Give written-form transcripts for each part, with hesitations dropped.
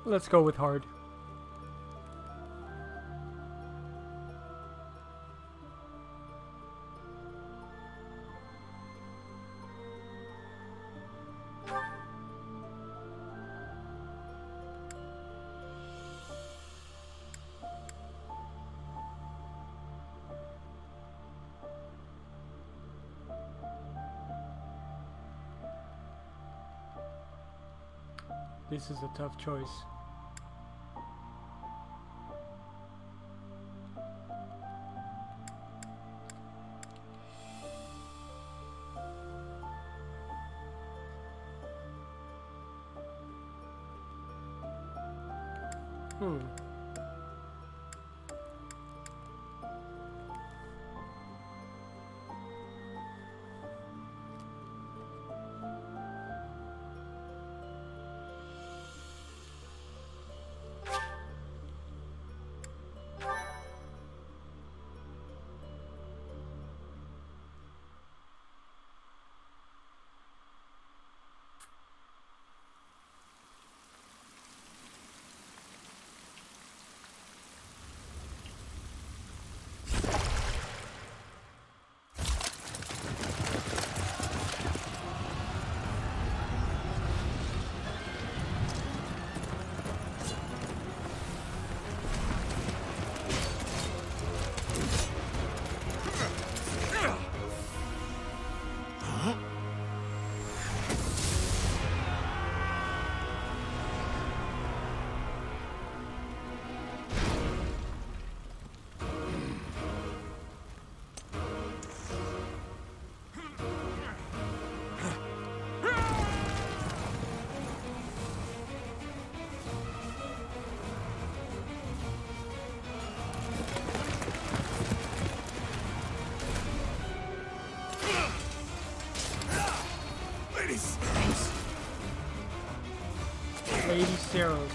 Let's go with hard. This is a tough choice. Hmm. Lady Ceros.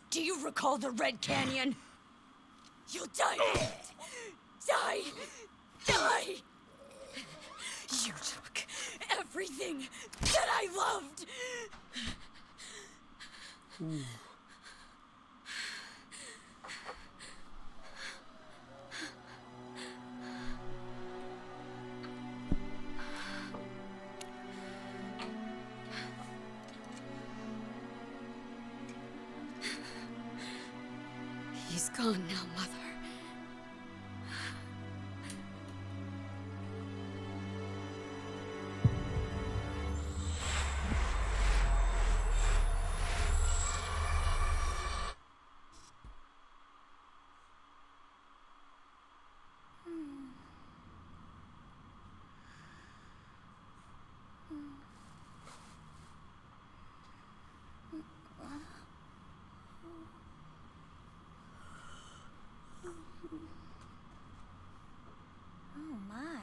Do you recall the Red Canyon? You'll die. Die. Die. You took everything that I loved. Ooh. He's gone now, Mother. Oh my.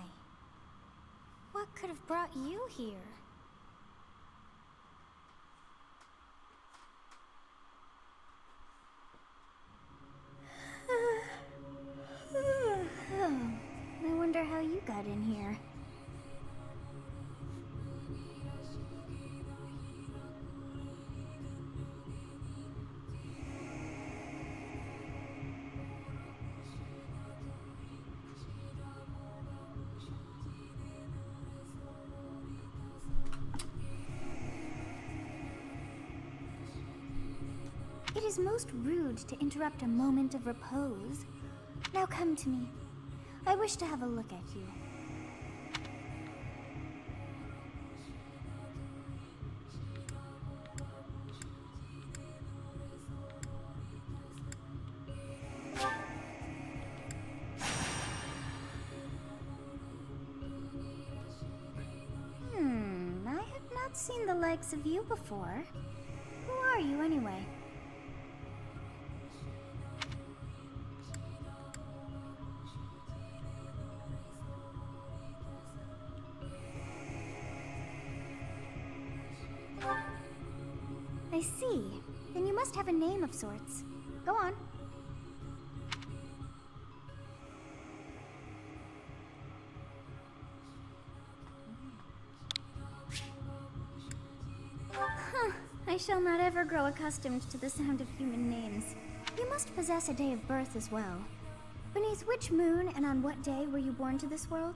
What could have brought you here? I wonder how you got in here. It is most rude to interrupt a moment of repose. Now come to me. I wish to have a look at you. I have not seen the likes of you before. Who are you anyway? I see. Then you must have a name of sorts. Go on. I shall not ever grow accustomed to the sound of human names. You must possess a day of birth as well. Beneath which moon and on what day were you born to this world?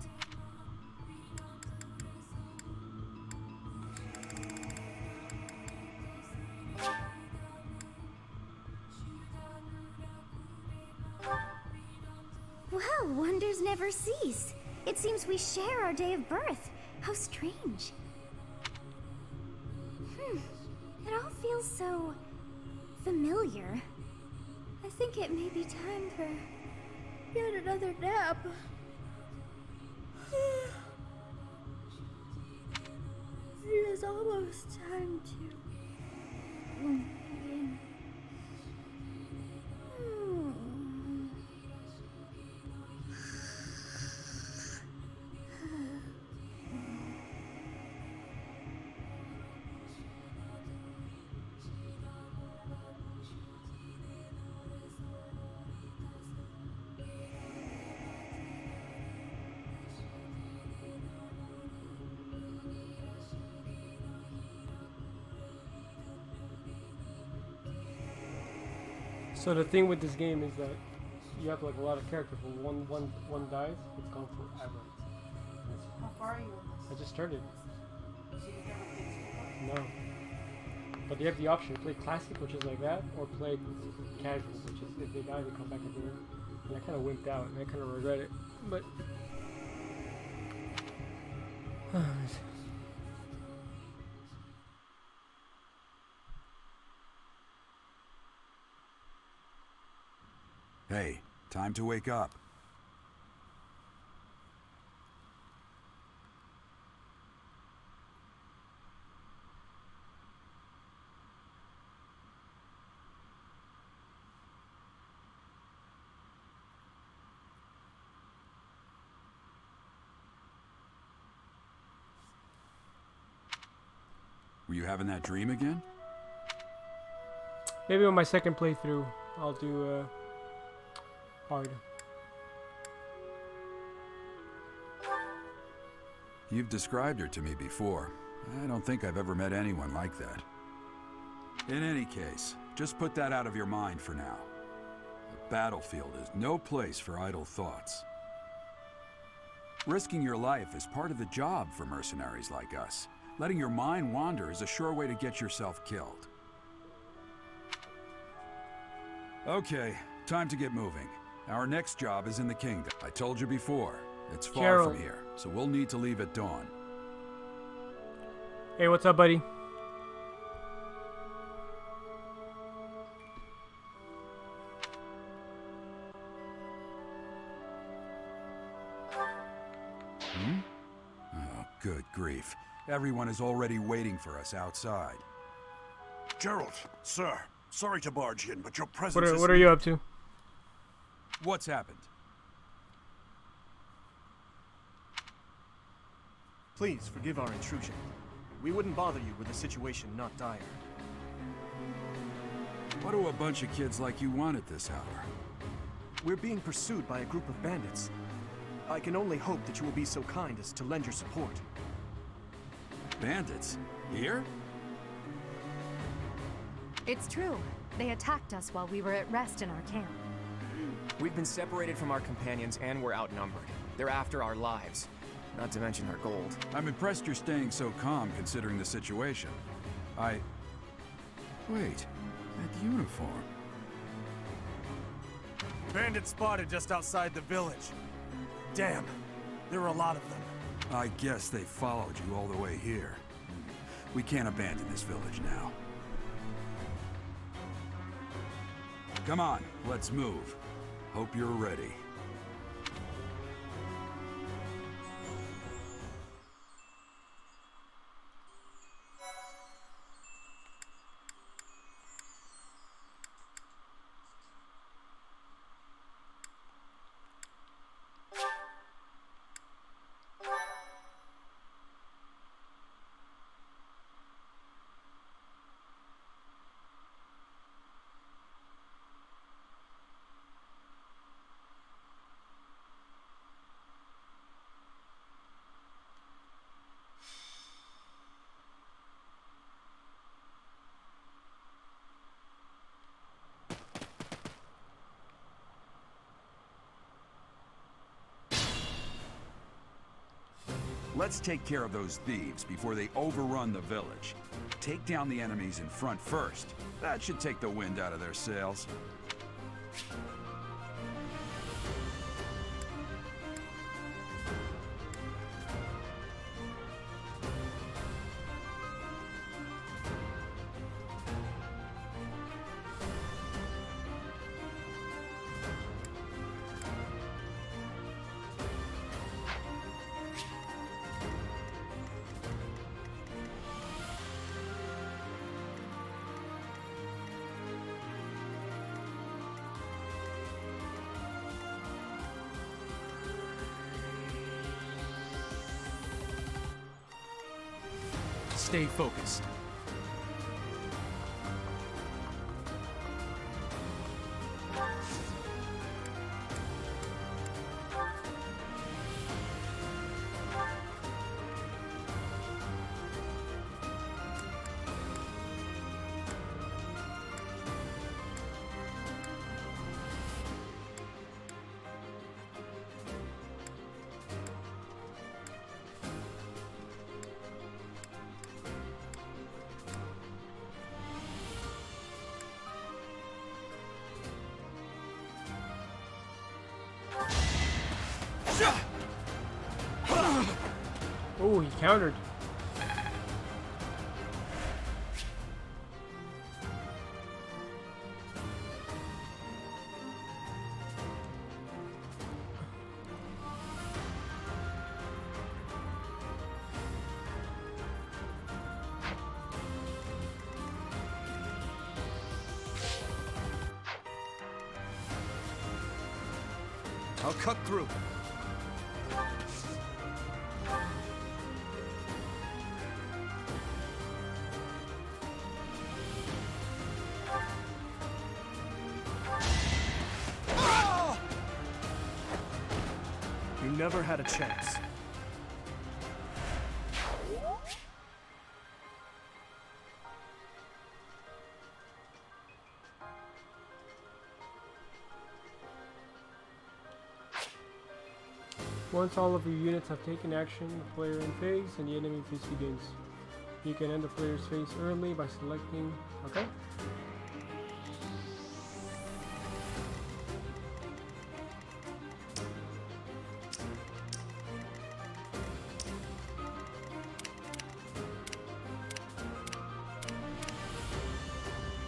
Well, wonders never cease. It seems we share our day of birth. How strange. It all feels so familiar. I think it may be time for yet another nap. It is almost time to begin. So the thing with this game is that you have like a lot of characters. When one dies, it's gone forever. How far are you? I just started. So you've never played before? No. But you have the option to play classic, which is like that, or play casual, which is if they die, they come back at the end. And I kind of wimped out, and I kind of regret it. But Hey, time to wake up. Were you having that dream again? maybe on my second playthrough, I'll do hard. You've described her to me before. I don't think I've ever met anyone like that. In any case, just put that out of your mind for now. The battlefield is no place for idle thoughts. Risking your life is part of the job for mercenaries like us. Letting your mind wander is a sure way to get yourself killed. Okay, time to get moving. Our next job is in the kingdom. I told you before, it's far from here, so we'll need to leave at dawn. Hey, what's up, buddy? Oh, good grief. Everyone is already waiting for us outside. Gerald, sir, sorry to barge in, but your presence is... What are you up to? What's happened? Please forgive our intrusion. We wouldn't bother you with a situation not dire. What do a bunch of kids like you want at this hour? We're being pursued by a group of bandits. I can only hope that you will be so kind as to lend your support. Bandits? Here? It's true. They attacked us while we were at rest in our camp. We've been separated from our companions and we're outnumbered. They're after our lives, not to mention our gold. I'm impressed you're staying so calm considering the situation. Wait, That uniform. Bandits spotted just outside the village. Damn, there were a lot of them. I guess they followed you all the way here. We can't abandon this village now. Come on, let's move. Hope you're ready. Let's take care of those thieves before they overrun the village. Take down the enemies in front first. That should take the wind out of their sails. Stay focused. Oh, he countered. I'll cut through. You never had a chance. Once all of your units have taken action, the player in phase and the enemy phase begins. You can end the player's phase early by selecting... Okay.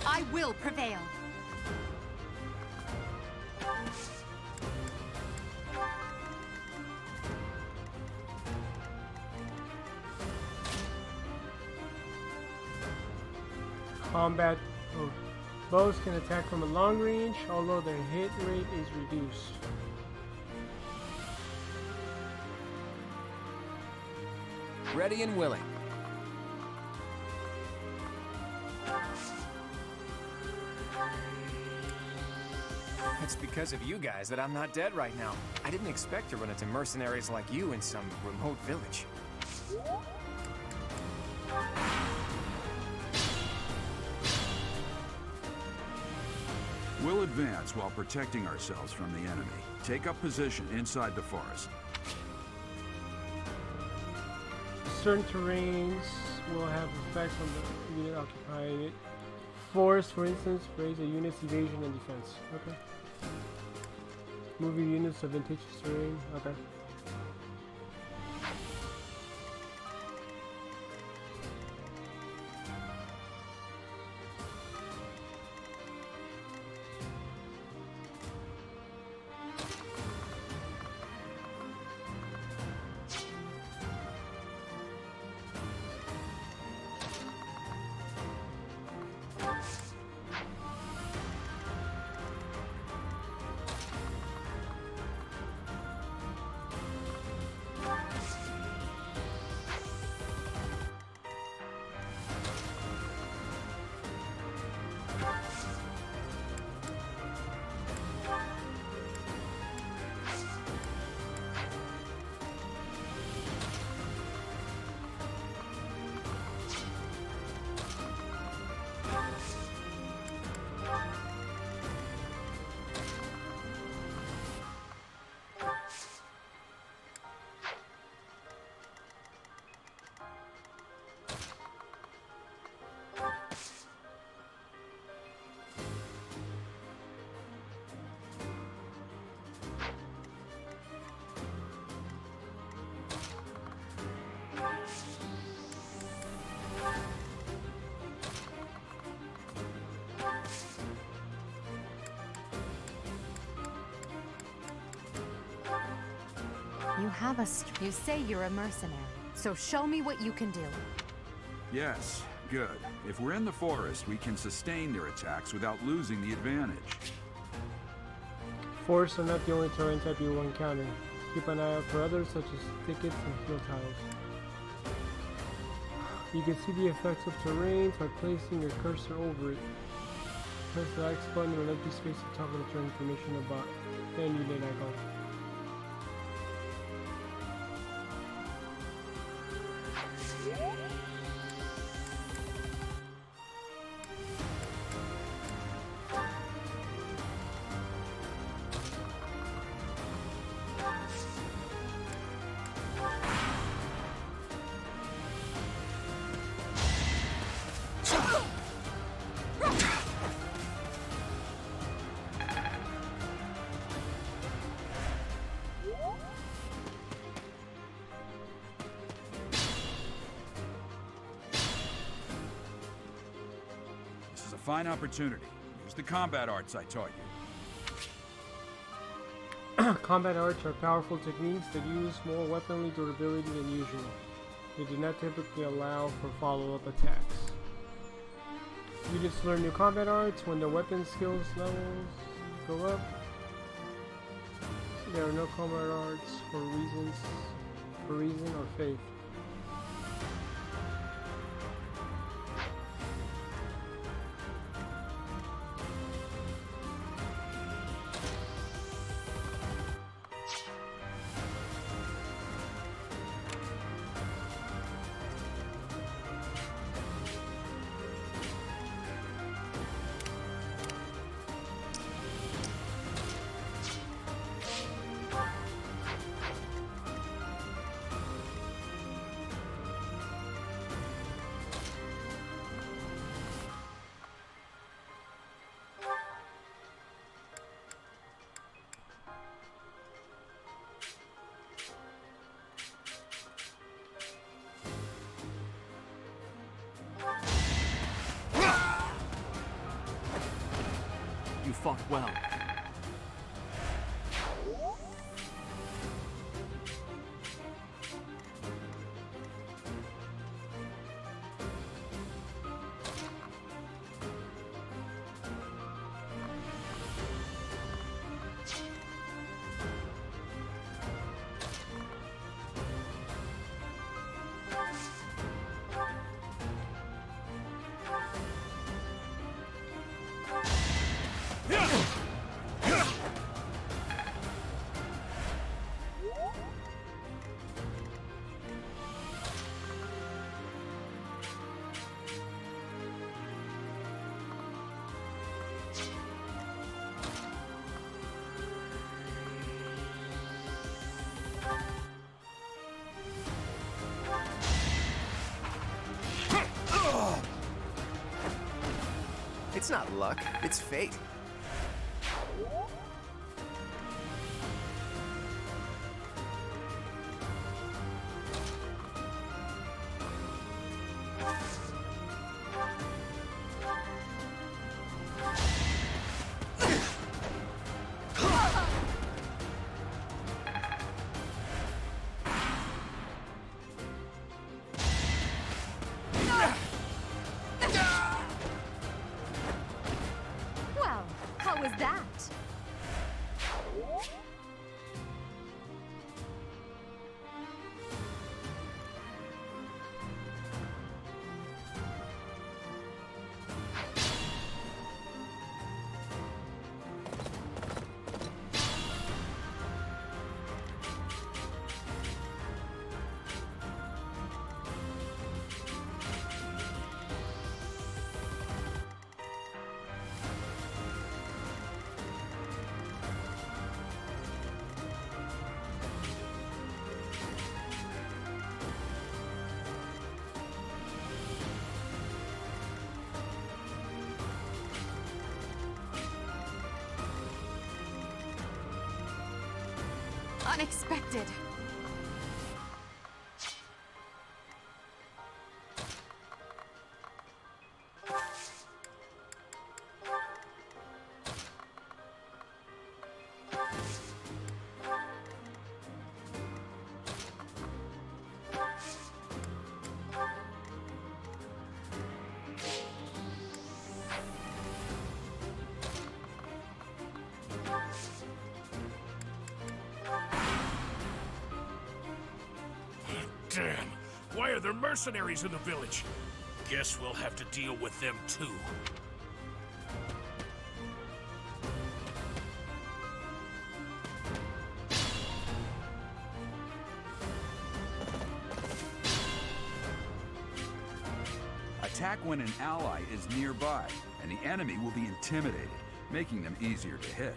I will prevail. Combat. Oh, bows can attack from a long range, although their hit rate is reduced. Ready and willing. It's because of you guys that I'm not dead right now. I didn't expect to run into mercenaries like you in some remote village. We'll advance while protecting ourselves from the enemy. Take up position inside the forest. Certain terrains will have effects on the unit occupying it. Force, for instance, raise a unit's evasion and defense. Okay. Move your units to advantageous terrain. Okay. You have a you say you're a mercenary, so show me what you can do. Yes, good. If we're in the forest, we can sustain their attacks without losing the advantage. Forests are not the only terrain type you will encounter. Keep an eye out for others such as thickets and hill tiles. You can see the effects of terrain by placing your cursor over it. Press the X button or an empty space at the top of the turn information about any unit icon. Fine opportunity. Use the combat arts I taught you. Combat arts are powerful techniques that use more weaponly durability than usual. They do not typically allow for follow-up attacks. Units learn new combat arts when their weapon skills levels go up. There are no combat arts for reason or faith. You fought well. It's not luck, it's fate. Well, how was that? Unexpected. Damn! Why are there mercenaries in the village? Guess we'll have to deal with them too. Attack when an ally is nearby, and the enemy will be intimidated, making them easier to hit.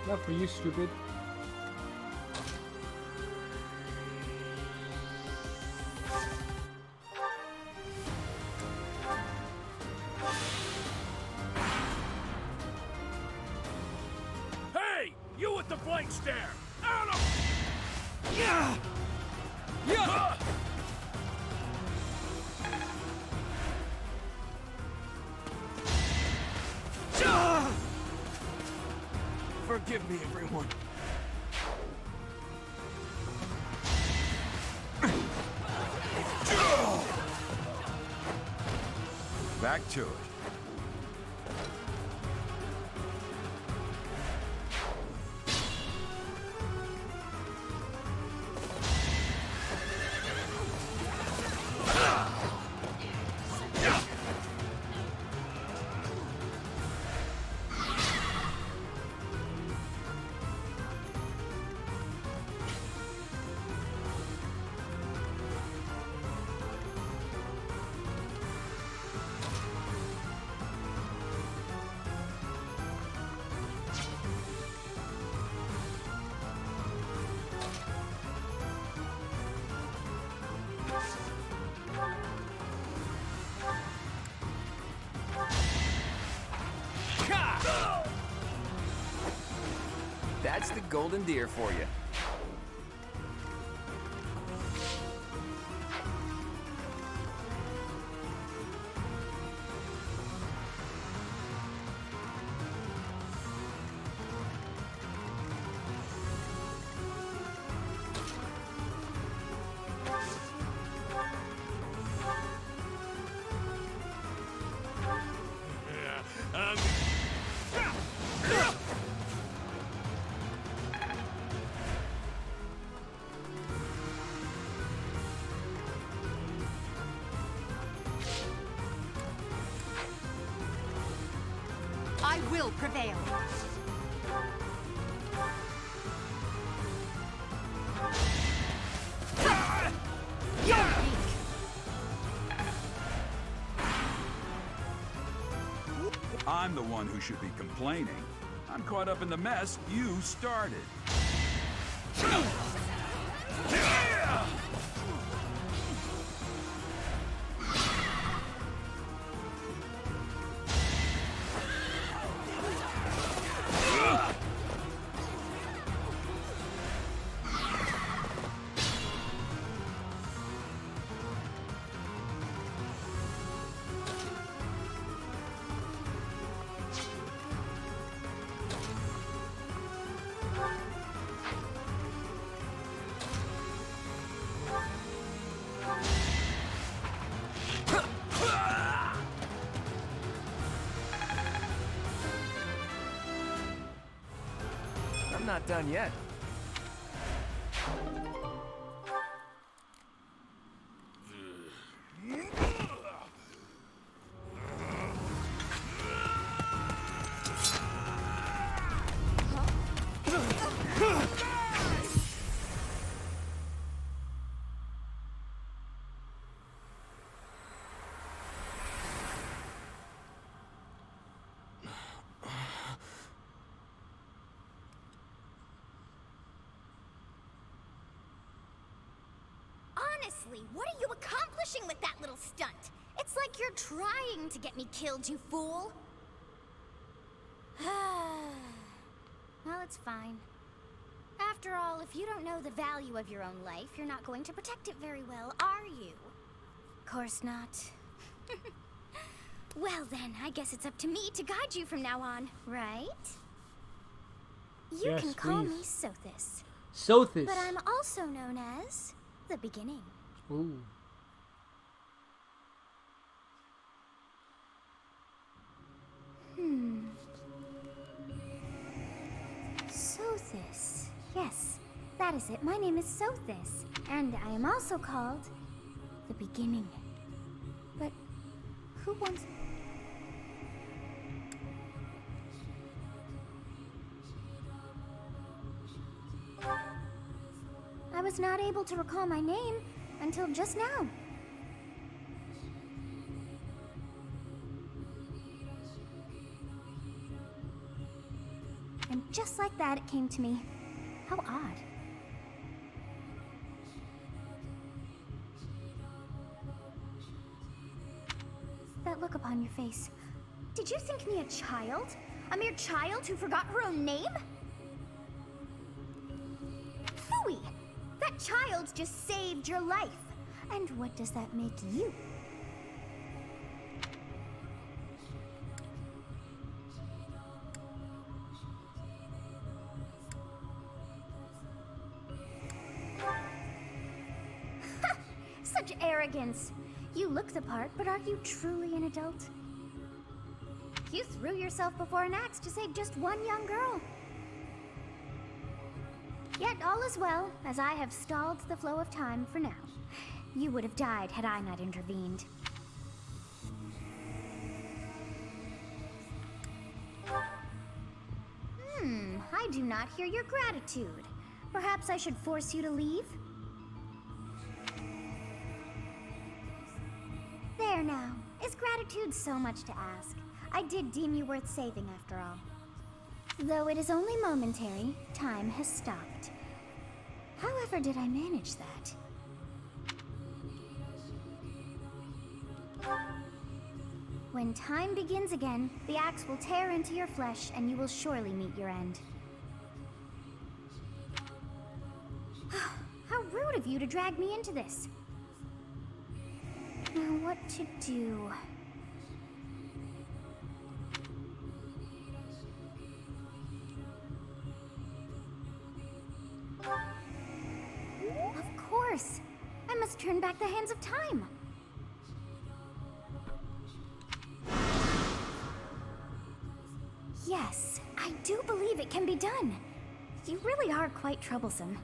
Not for you, stupid. Hey! You with the blank stare! Out of... Yeah! Yeah! Ah! Forgive me, everyone. Back to it. That's the golden deer for you. I will prevail. You're weak. I'm the one who should be complaining. I'm caught up in the mess you started. I'm not done yet. Honestly, what are you accomplishing with that little stunt? It's like you're trying to get me killed, you fool. Well, it's fine. After all, if you don't know the value of your own life, you're not going to protect it very well, are you? Course not. Well then, I guess it's up to me to guide you from now on, right? You Yes, can call please. me Sothis. Sothis. But I'm also known as the beginning. Ooh. Sothis. Yes, that is it. My name is Sothis, and I am also called the beginning. But who wants... I was not able to recall my name until just now. And just like that, it came to me. How odd. That look upon your face. Did you think me a child? A mere child who forgot her own name? Phooey! That child just saved your life. And what does that make you? Such arrogance. You look the part, but are you truly an adult? You threw yourself before an axe to save just one young girl. Yet all is well, as I have stalled the flow of time for now. You would have died had I not intervened. I do not hear your gratitude. Perhaps I should force you to leave? There now. Is gratitude so much to ask? I did deem you worth saving after all. Though it is only momentary, time has stopped. However did I manage that? When time begins again, the axe will tear into your flesh and you will surely meet your end. How rude of you to drag me into this. Now what to do? Of course! I must turn back the hands of time! Yes, I do believe it can be done. You really are quite troublesome.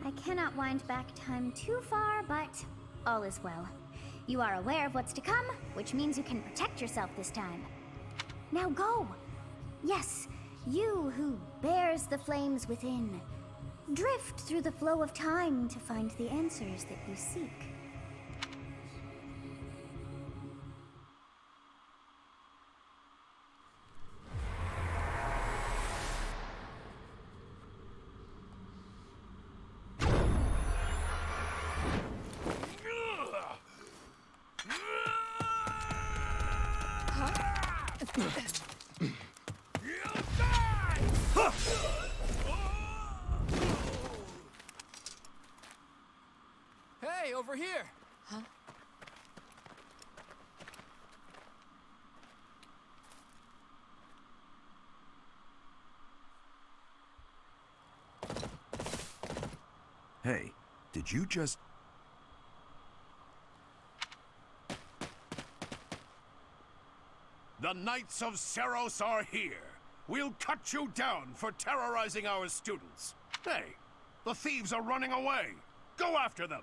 I cannot wind back time too far, but all is well. You are aware of what's to come, which means you can protect yourself this time. Now go! Yes, you who bears the flames within. Drift through the flow of time to find the answers that you seek. Hey, over here! Huh? Hey, did you just... The Knights of Seros are here. We'll cut you down for terrorizing our students. Hey, the thieves are running away. Go after them.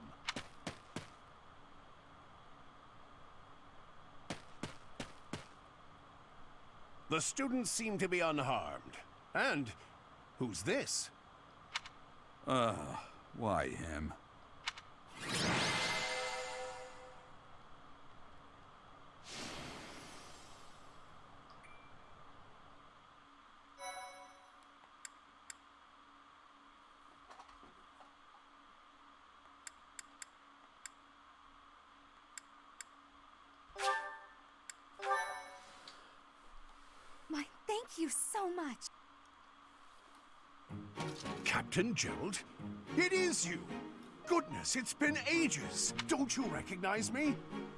The students seem to be unharmed. And who's this? Why him? My, thank you so much. Captain Gerald? It is you! Goodness, it's been ages! Don't you recognize me?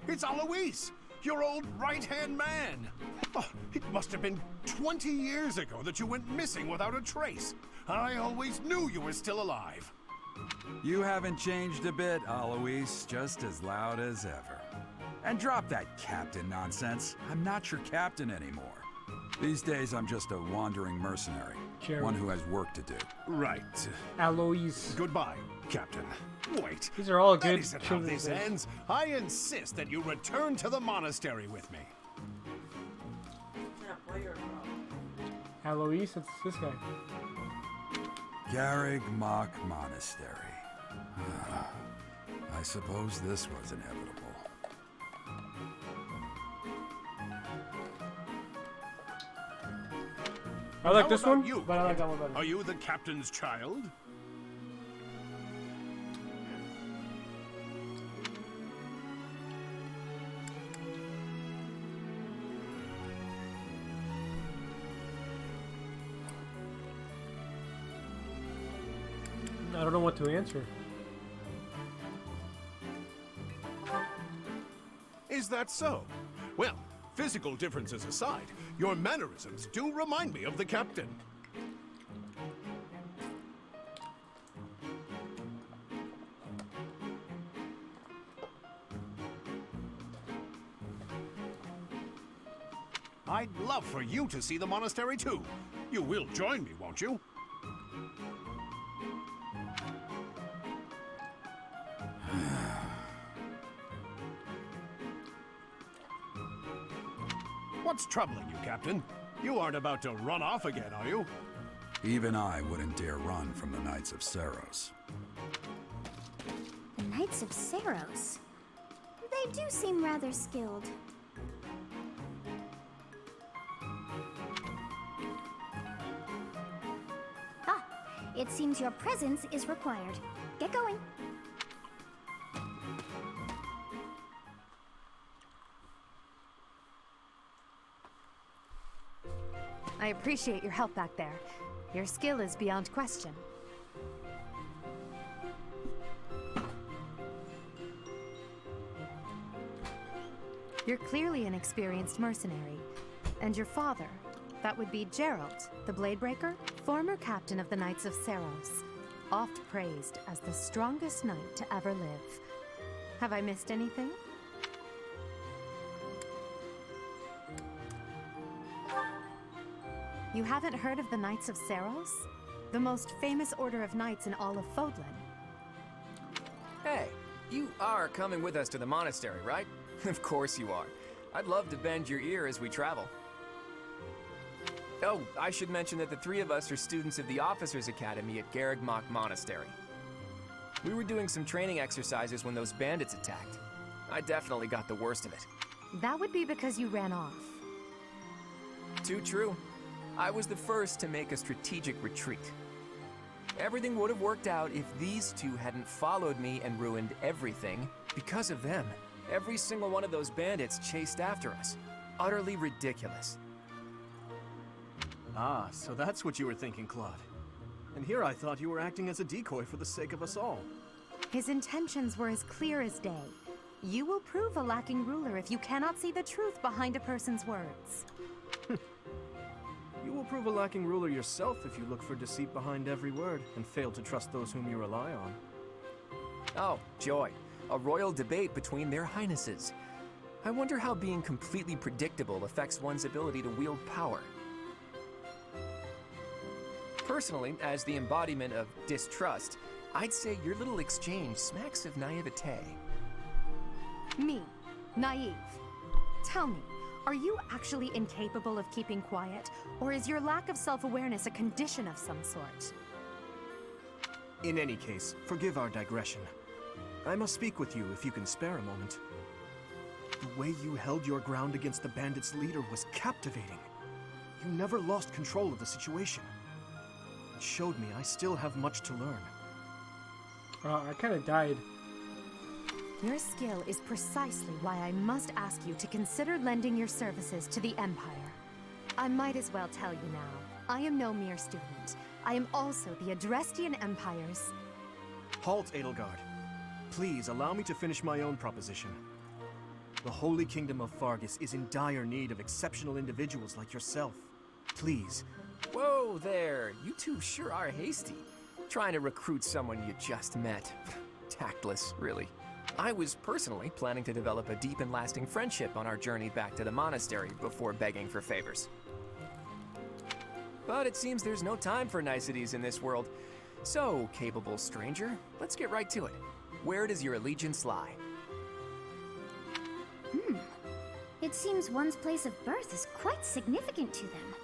It's Alois, your old right-hand man! Oh, it must have been 20 years ago that you went missing without a trace. I always knew you were still alive. You haven't changed a bit, Alois. Just as loud as ever. And drop that captain nonsense. I'm not your captain anymore. These days, I'm just a wandering mercenary. Jerry. One who has work to do. Right. Alois. Goodbye, Captain. Wait. These are all That good isn't how children's this names. ends. I insist that you return to the monastery with me. Yeah, boy or girl. Alois, it's this guy. Garrig Mach Monastery. I suppose this was inevitable. I like How this about one, you, but I like kid? that one better. Are you the captain's child? I don't know what to answer. Is that so? Well, physical differences aside, your mannerisms do remind me of the captain. I'd love for you to see the monastery too. You will join me, won't you? What's troubling you, Captain? You aren't about to run off again, are you? Even I wouldn't dare run from the Knights of Saros. The Knights of Saros. They do seem rather skilled. Ah, it seems your presence is required. Get going. I appreciate your help back there. Your skill is beyond question. You're clearly an experienced mercenary. And your father, that would be Gerald, the Bladebreaker, former captain of the Knights of Saros, oft praised as the strongest knight to ever live. Have I missed anything? You haven't heard of the Knights of Saros? The most famous order of knights in all of Fodlan. Hey, you are coming with us to the monastery, right? Of course you are. I'd love to bend your ear as we travel. Oh, I should mention that the three of us are students of the Officers' Academy at Garrigmach Monastery. We were doing some training exercises when those bandits attacked. I definitely got the worst of it. That would be because you ran off. Too true. I was the first to make a strategic retreat. Everything would have worked out if these two hadn't followed me and ruined everything. Because of them, every single one of those bandits chased after us. Utterly ridiculous. Ah, so that's what you were thinking, Claude. And here I thought you were acting as a decoy for the sake of us all. His intentions were as clear as day. You will prove a lacking ruler if you cannot see the truth behind a person's words. You will prove a lacking ruler yourself if you look for deceit behind every word and fail to trust those whom you rely on. Oh, joy. A royal debate between their highnesses. I wonder how being completely predictable affects one's ability to wield power. Personally, as the embodiment of distrust, I'd say your little exchange smacks of naivete. Me, naive. Tell me, are you actually incapable of keeping quiet, or is your lack of self-awareness a condition of some sort? In any case, forgive our digression. I must speak with you if you can spare a moment. The way you held your ground against the bandits' leader was captivating. You never lost control of the situation. It showed me I still have much to learn. I kind of died. Your skill is precisely why I must ask you to consider lending your services to the Empire. I might as well tell you now, I am no mere student. I am also the Adrestian Empire's... Halt, Edelgard. Please allow me to finish my own proposition. The Holy Kingdom of Fargus is in dire need of exceptional individuals like yourself. Please. Whoa there, you two sure are hasty. Trying to recruit someone you just met. Tactless, really. I was personally planning to develop a deep and lasting friendship on our journey back to the monastery before begging for favors. But it seems there's no time for niceties in this world. So, capable stranger, let's get right to it. Where does your allegiance lie? It seems one's place of birth is quite significant to them.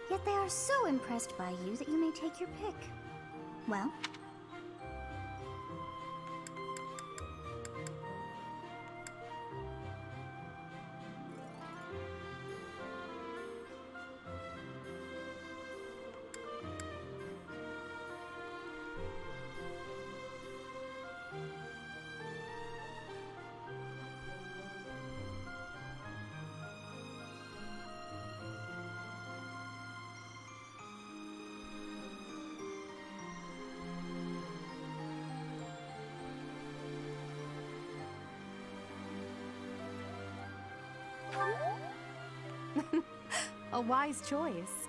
Yet they are so impressed by you that you may take your pick. Well, A wise choice.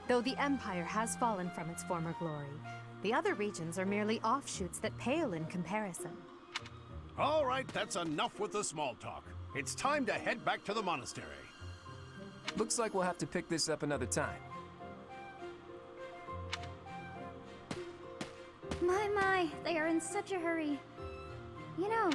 Though the Empire has fallen from its former glory, the other regions are merely offshoots that pale in comparison. All right, that's enough with the small talk. It's time to head back to the monastery. Looks like we'll have to pick this up another time. My, they are in such a hurry. You know,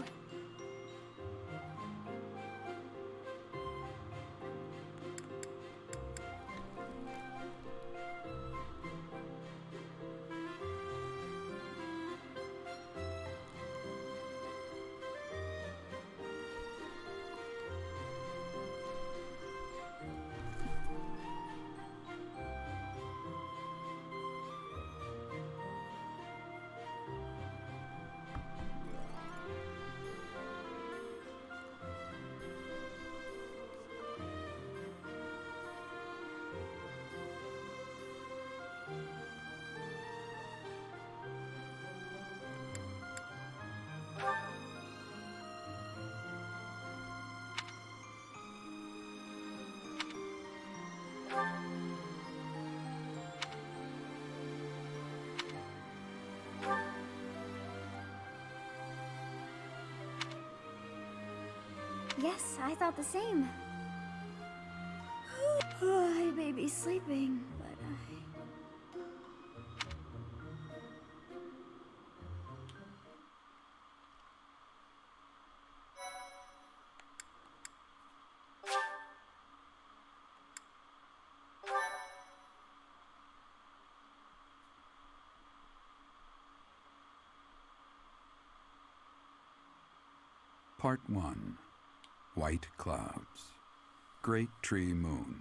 yes, I thought the same. I may be sleeping, but Part 1. White clouds. Great tree moon.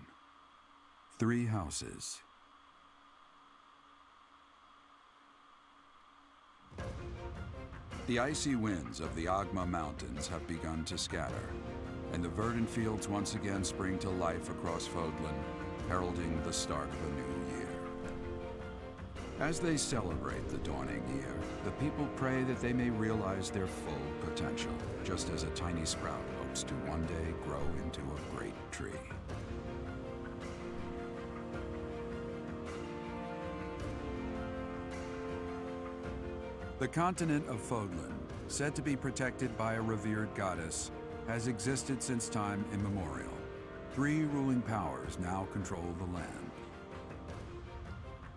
3 houses. The icy winds of the Agma Mountains have begun to scatter, and the verdant fields once again spring to life across Fodlan, heralding the start of a new year. As they celebrate the dawning year, the people pray that they may realize their full potential, just as a tiny sprout hopes to one day grow into a great tree. The continent of Fodlan, said to be protected by a revered goddess, has existed since time immemorial. 3 ruling powers now control the land.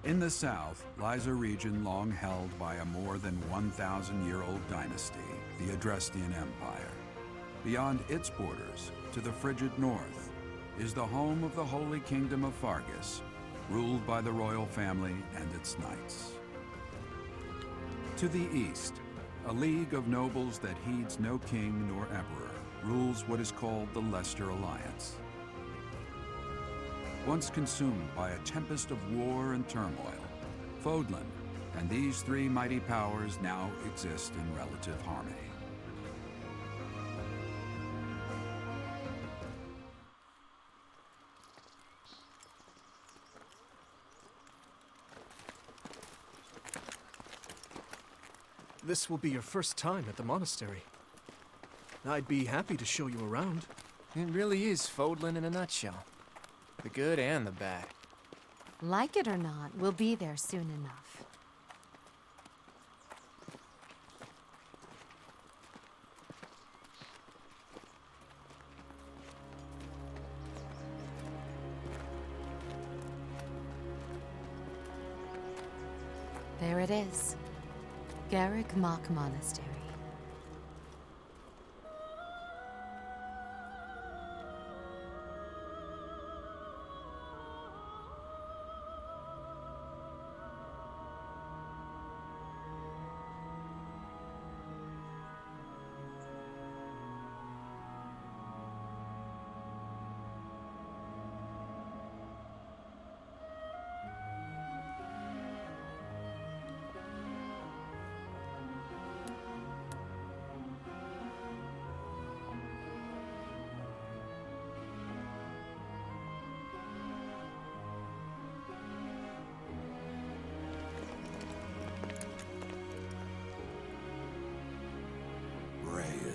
In the south lies a region long held by a more than 1,000-year-old dynasty, the Adrestian Empire. Beyond its borders, to the frigid north, is the home of the Holy Kingdom of Fargus, ruled by the royal family and its knights. To the east, a league of nobles that heeds no king nor emperor rules what is called the Leicester Alliance. Once consumed by a tempest of war and turmoil, Fodlan and these 3 mighty powers now exist in relative harmony. This will be your first time at the monastery. I'd be happy to show you around. It really is Fodlan in a nutshell. The good and the bad. Like it or not, we'll be there soon enough. There it is. Garrick Mach Monastery.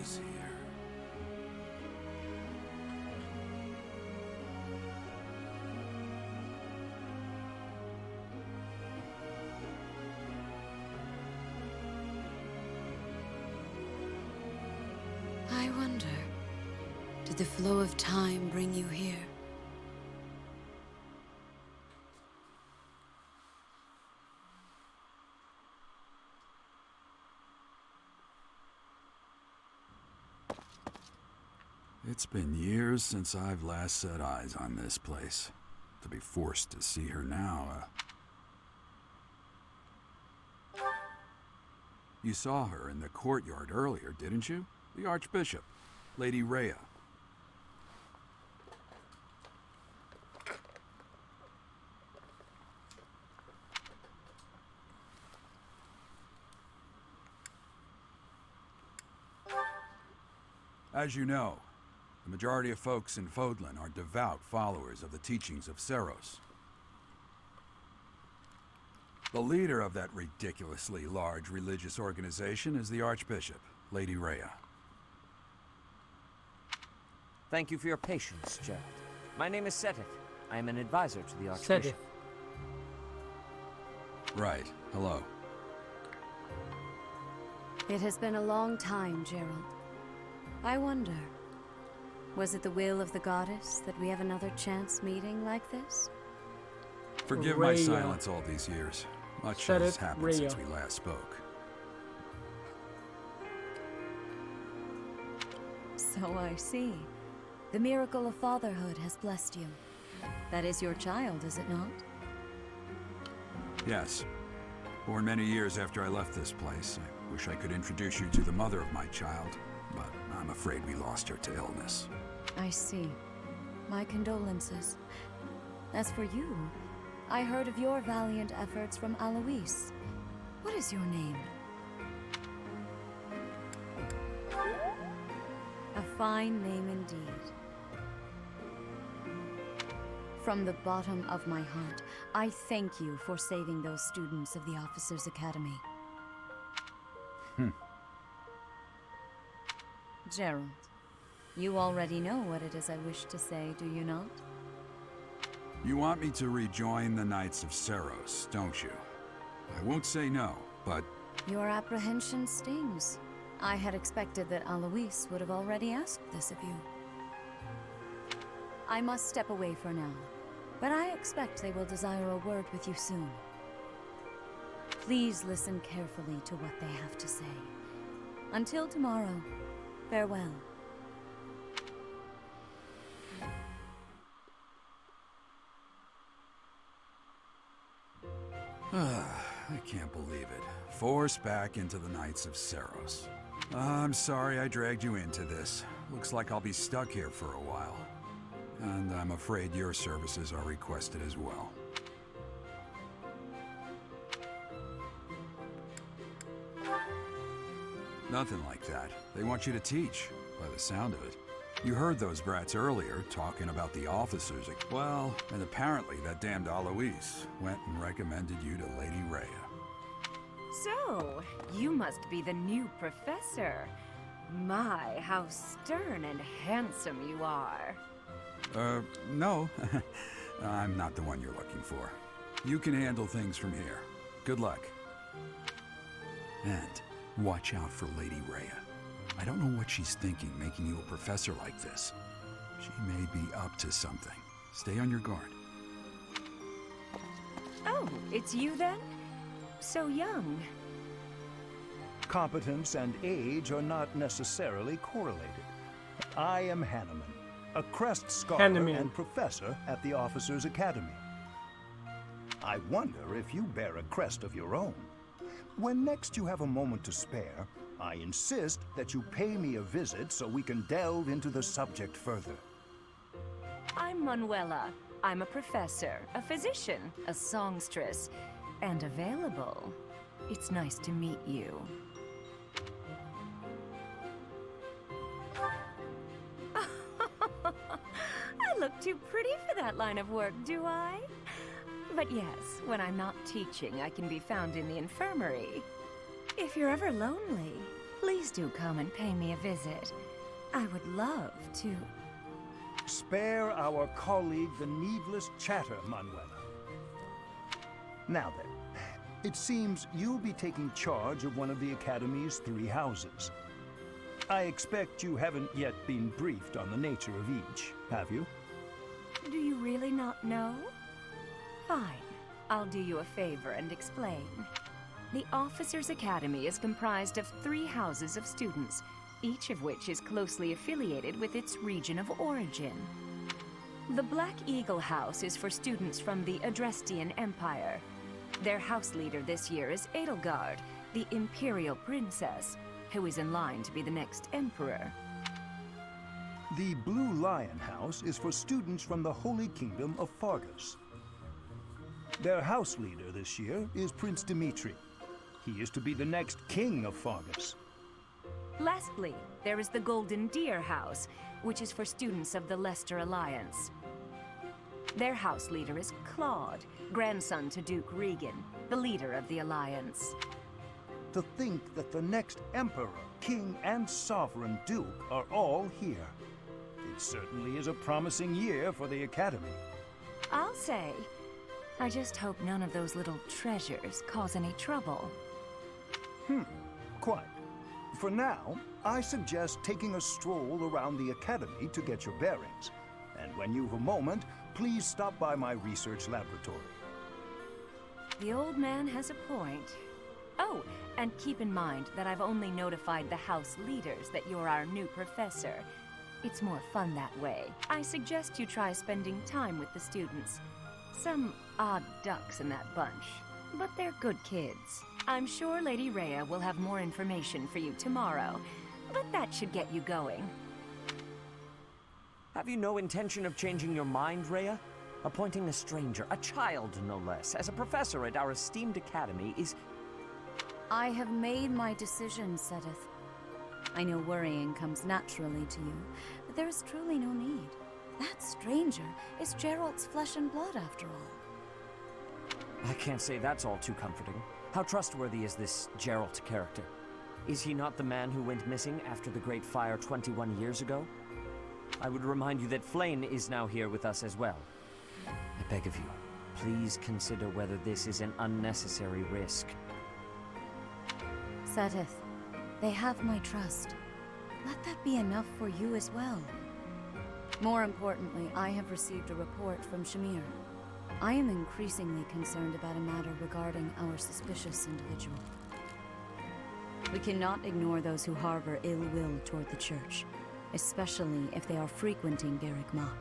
Is here. wonder, did the flow of time bring you here? It's been years since I've last set eyes on this place. To be forced to see her now, You saw her in the courtyard earlier, didn't you? The Archbishop, Lady Rhea. As you know, the majority of folks in Fodlan are devout followers of the teachings of Seros. The leader of that ridiculously large religious organization is the Archbishop, Lady Rhea. Thank you for your patience, Gerald. My name is Seteth. I am an advisor to the Archbishop. Right. Hello. It has been a long time, Gerald. I wonder, was it the will of the goddess that we have another chance meeting like this? Forgive my silence all these years. Much has happened since we last spoke. So I see. The miracle of fatherhood has blessed you. That is your child, is it not? Yes. Born many years after I left this place. I wish I could introduce you to the mother of my child, but I'm afraid we lost her to illness. I see. My condolences. As for you, I heard of your valiant efforts from Alois. What is your name? A fine name indeed. From the bottom of my heart, I thank you for saving those students of the Officers' Academy. Gerald, you already know what it is I wish to say, do you not? You want me to rejoin the Knights of Seros, don't you? I won't say no, but... Your apprehension stings. I had expected that Alois would have already asked this of you. I must step away for now, but I expect they will desire a word with you soon. Please listen carefully to what they have to say. Until tomorrow, farewell. I can't believe it. Forced back into the Knights of Seros. I'm sorry I dragged you into this. Looks like I'll be stuck here for a while. And I'm afraid your services are requested as well. Nothing like that. They want you to teach, by the sound of it. You heard those brats earlier talking about the officers. Well, and apparently that damned Alois went and recommended you to Lady Rhea. So, you must be the new professor. My, how stern and handsome you are. No. I'm not the one you're looking for. You can handle things from here. Good luck. And watch out for Lady Rhea. I don't know what she's thinking, making you a professor like this. She may be up to something. Stay on your guard. Oh, it's you then? So young. Competence and age are not necessarily correlated. I am Hanneman, a crest scholar and professor at the Officers' Academy. I wonder if you bear a crest of your own. When next you have a moment to spare, I insist that you pay me a visit so we can delve into the subject further. I'm Manuela. I'm a professor, a physician, a songstress, and available. It's nice to meet you. I look too pretty for that line of work, do I? But yes, when I'm not teaching, I can be found in the infirmary. If you're ever lonely, please do come and pay me a visit. I would love to. Spare our colleague the needless chatter, Manuela. Now then, it seems you'll be taking charge of one of the Academy's 3 houses. I expect you haven't yet been briefed on the nature of each, have you? Do you really not know? Fine. I'll do you a favor and explain. The Officers' Academy is comprised of 3 houses of students, each of which is closely affiliated with its region of origin. The Black Eagle House is for students from the Adrestian Empire. Their house leader this year is Edelgard, the Imperial Princess, who is in line to be the next Emperor. The Blue Lion House is for students from the Holy Kingdom of Fargus. Their house leader this year is Prince Dimitri. He is to be the next king of Fargus. Lastly, there is the Golden Deer House, which is for students of the Leicester Alliance. Their house leader is Claude, grandson to Duke Regan, the leader of the Alliance. To think that the next emperor, king, and sovereign duke are all here. It certainly is a promising year for the Academy. I'll say. I just hope none of those little treasures cause any trouble. Quite. For now, I suggest taking a stroll around the Academy to get your bearings. And when you've a moment, please stop by my research laboratory. The old man has a point. Oh, and keep in mind that I've only notified the house leaders that you're our new professor. It's more fun that way. I suggest you try spending time with the students. Some odd ducks in that bunch, but they're good kids. I'm sure Lady Rhea will have more information for you tomorrow, but that should get you going. Have you no intention of changing your mind, Rhea? Appointing a stranger, a child no less, as a professor at our esteemed academy is... I have made my decision, Sedith. I know worrying comes naturally to you, but there is truly no need. That stranger is Geralt's flesh and blood, after all. I can't say that's all too comforting. How trustworthy is this Geralt character? Is he not the man who went missing after the Great Fire 21 years ago? I would remind you that Flayn is now here with us as well. I beg of you, please consider whether this is an unnecessary risk. Sedith, they have my trust. Let that be enough for you as well. More importantly, I have received a report from Shamir. I am increasingly concerned about a matter regarding our suspicious individual. We cannot ignore those who harbor ill will toward the Church, especially if they are frequenting Garrick Mach.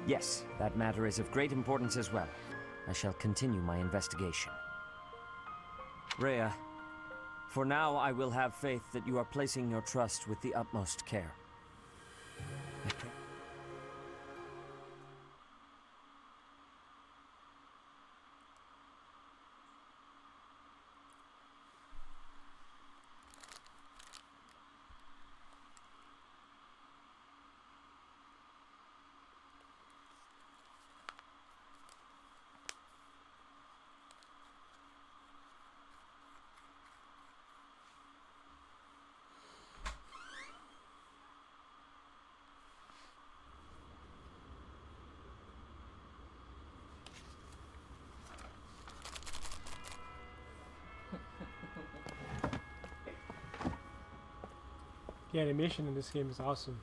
Yes, that matter is of great importance as well. I shall continue my investigation. Rhea, for now I will have faith that you are placing your trust with the utmost care. I pray. The animation in this game is awesome.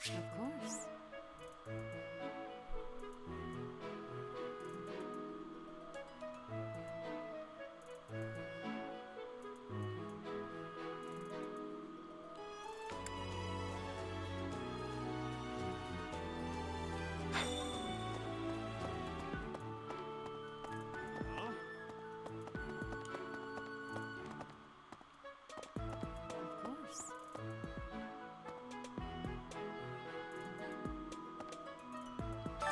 Of course. Of course.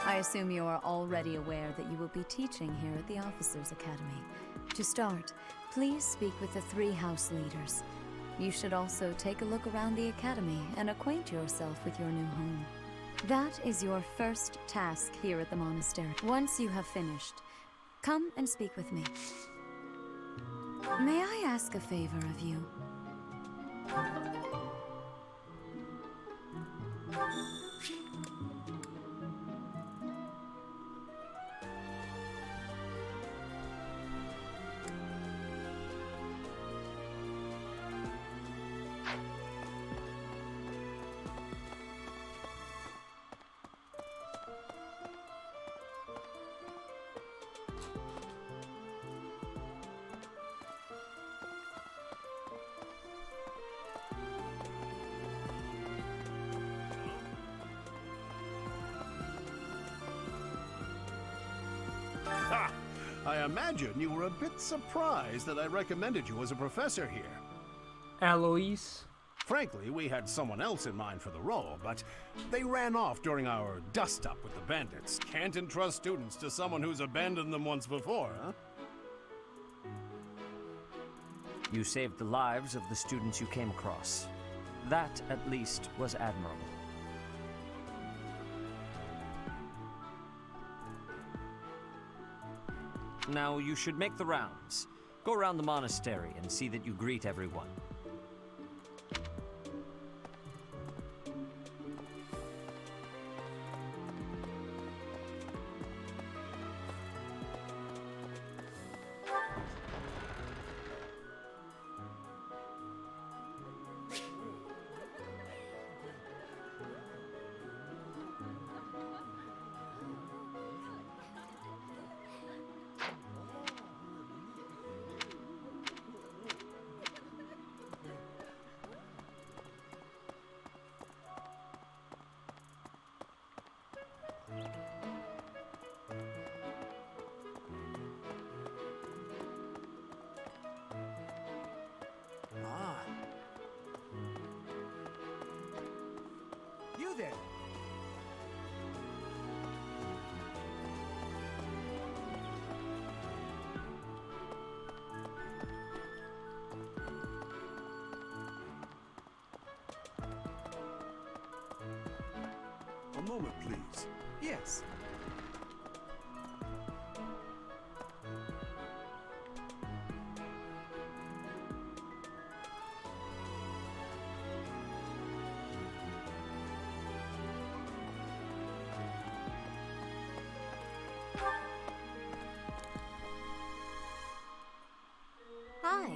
I assume you are already aware that you will be teaching here at the Officers' Academy. To start, please speak with the 3 house leaders. You should also take a look around the academy and acquaint yourself with your new home. That is your first task here at the monastery. Once you have finished, come and speak with me. May I ask a favor of you? Ha! I imagine you were a bit surprised that I recommended you as a professor here. Alois. Frankly, we had someone else in mind for the role, but they ran off during our dust-up with the bandits. Can't entrust students to someone who's abandoned them once before, huh? You saved the lives of the students you came across. That, at least, was admirable. Now, you should make the rounds. Go around the monastery and see that you greet everyone. You there! A moment, please. Yes. Hi.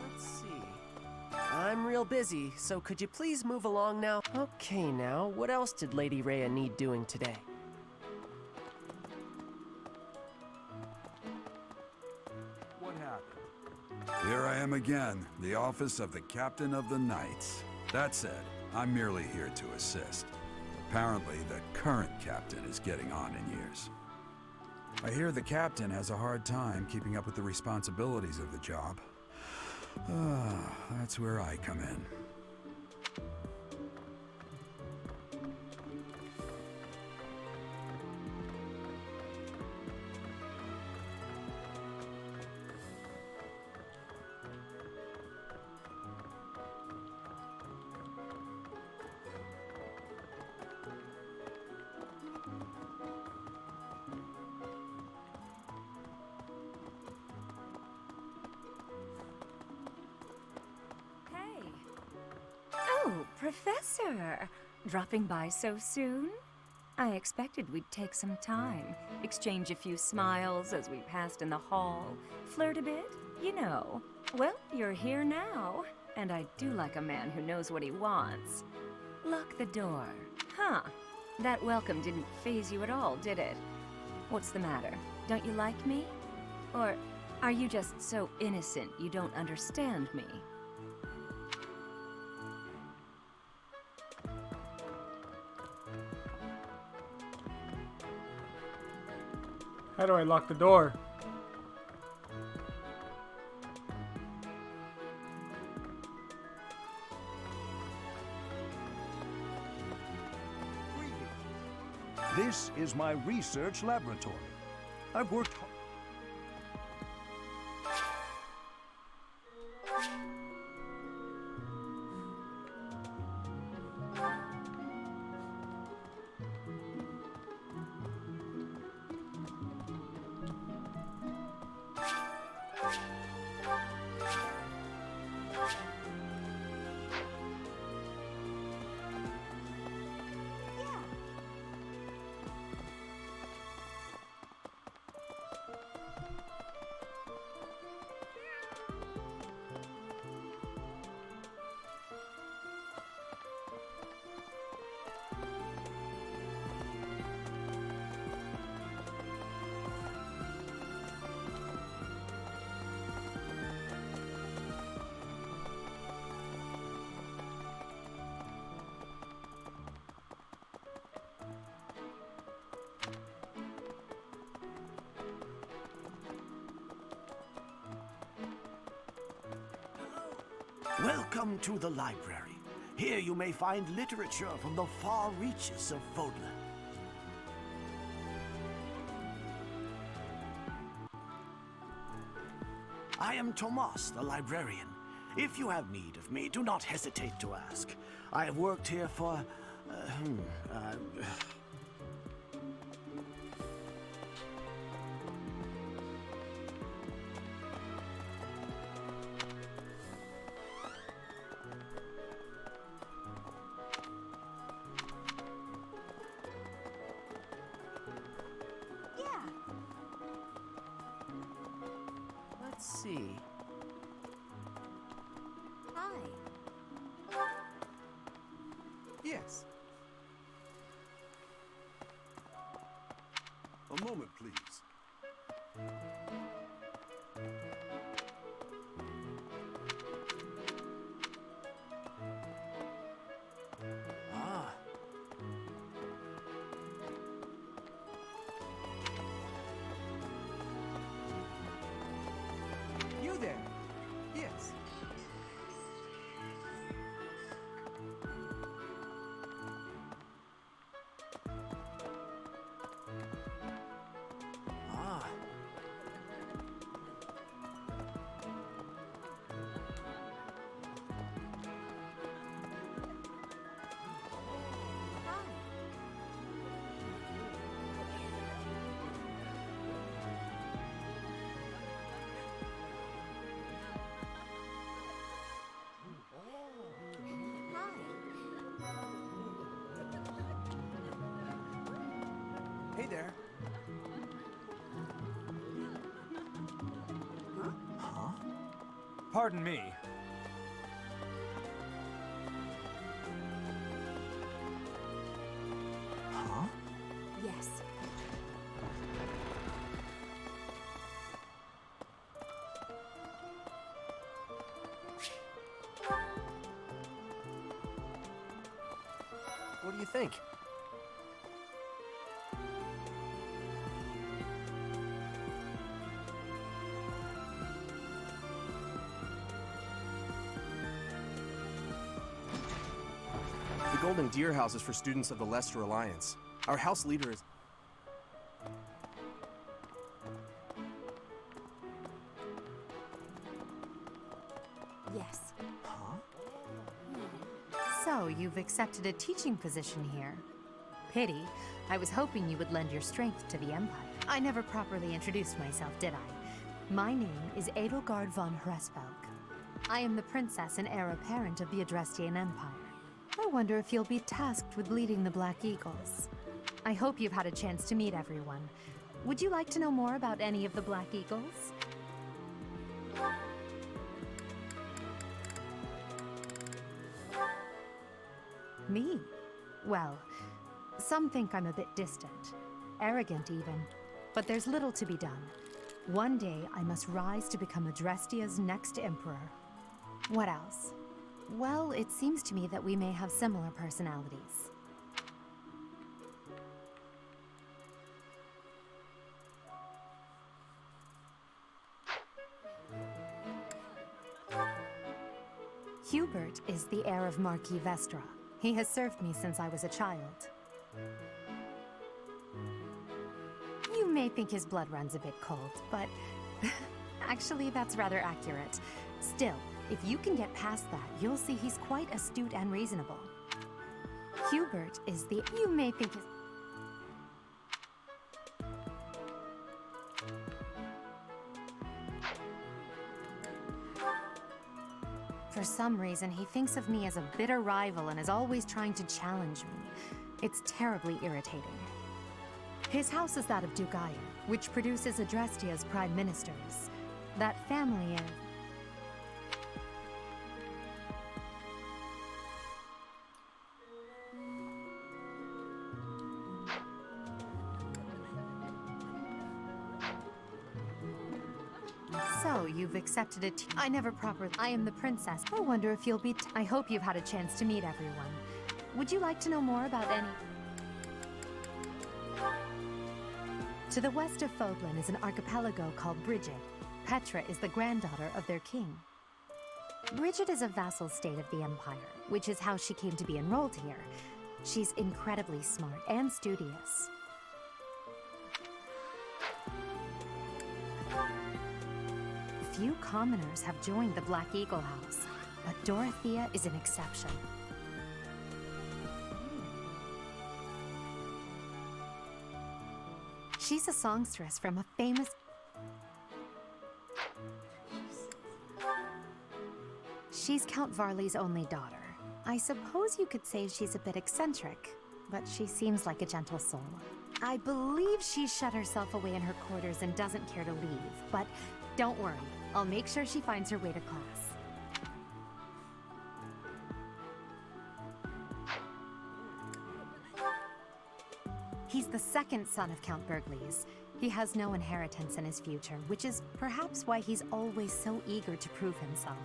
Let's see. I'm real busy, so could you please move along now? Okay, now, what else did Lady Rhea need doing today? What happened? Here I am again, the office of the Captain of the Knights. That said, I'm merely here to assist. Apparently, the current captain is getting on in years. I hear the captain has a hard time keeping up with the responsibilities of the job. That's where I come in. Professor! Dropping by so soon? I expected we'd take some time, exchange a few smiles as we passed in the hall, flirt a bit, you know. Well, you're here now, and I do like a man who knows what he wants. Lock the door. Huh. That welcome didn't faze you at all, did it? What's the matter? Don't you like me? Or are you just so innocent you don't understand me? How do I lock the door? This is my research laboratory. I've worked hard. Welcome to the library. Here you may find literature from the far reaches of Fodler. I am Tomas, the librarian. If you have need of me, do not hesitate to ask. I have worked here for... Let's see. Hi. Yes. A moment, please. Ah. You there? Yes. Ah. Hey there. Huh? Pardon me. Huh? Yes. What do you think? The Golden Deer House is for students of the Lester Alliance. Our house leader is... Yes. Huh? So, you've accepted a teaching position here. Pity. I was hoping you would lend your strength to the Empire. I never properly introduced myself, did I? My name is Edelgard von Hresvelg. I am the princess and heir apparent of the Adrestian Empire. I wonder if you'll be tasked with leading the Black Eagles. I hope you've had a chance to meet everyone. Would you like to know more about any of the Black Eagles? Me? Well, some think I'm a bit distant, arrogant even, but there's little to be done. One day, I must rise to become Adrestia's next emperor. What else? Well, it seems to me that we may have similar personalities. Hubert is the heir of Marquis Vestra. He has served me since I was a child. You may think his blood runs a bit cold, but actually that's rather accurate. Still, if you can get past that, you'll see he's quite astute and reasonable. Hubert is the... You may think his... For some reason, he thinks of me as a bitter rival and is always trying to challenge me. It's terribly irritating. His house is that of Dugaya, which produces Adrestia's prime ministers. That family is... So, you've accepted it. I never properly... I am the princess. I wonder if you'll be... I hope you've had a chance to meet everyone. Would you like to know more about any... To the west of Fodlan is an archipelago called Brigid. Petra is the granddaughter of their king. Brigid is a vassal state of the Empire, which is how she came to be enrolled here. She's incredibly smart and studious. Few commoners have joined the Black Eagle House, but Dorothea is an exception. She's a songstress from a famous... She's Count Varley's only daughter. I suppose you could say she's a bit eccentric, but she seems like a gentle soul. I believe she's shut herself away in her quarters and doesn't care to leave, but don't worry. I'll make sure she finds her way to class. He's the second son of Count Burgleys. He has no inheritance in his future, which is perhaps why he's always so eager to prove himself.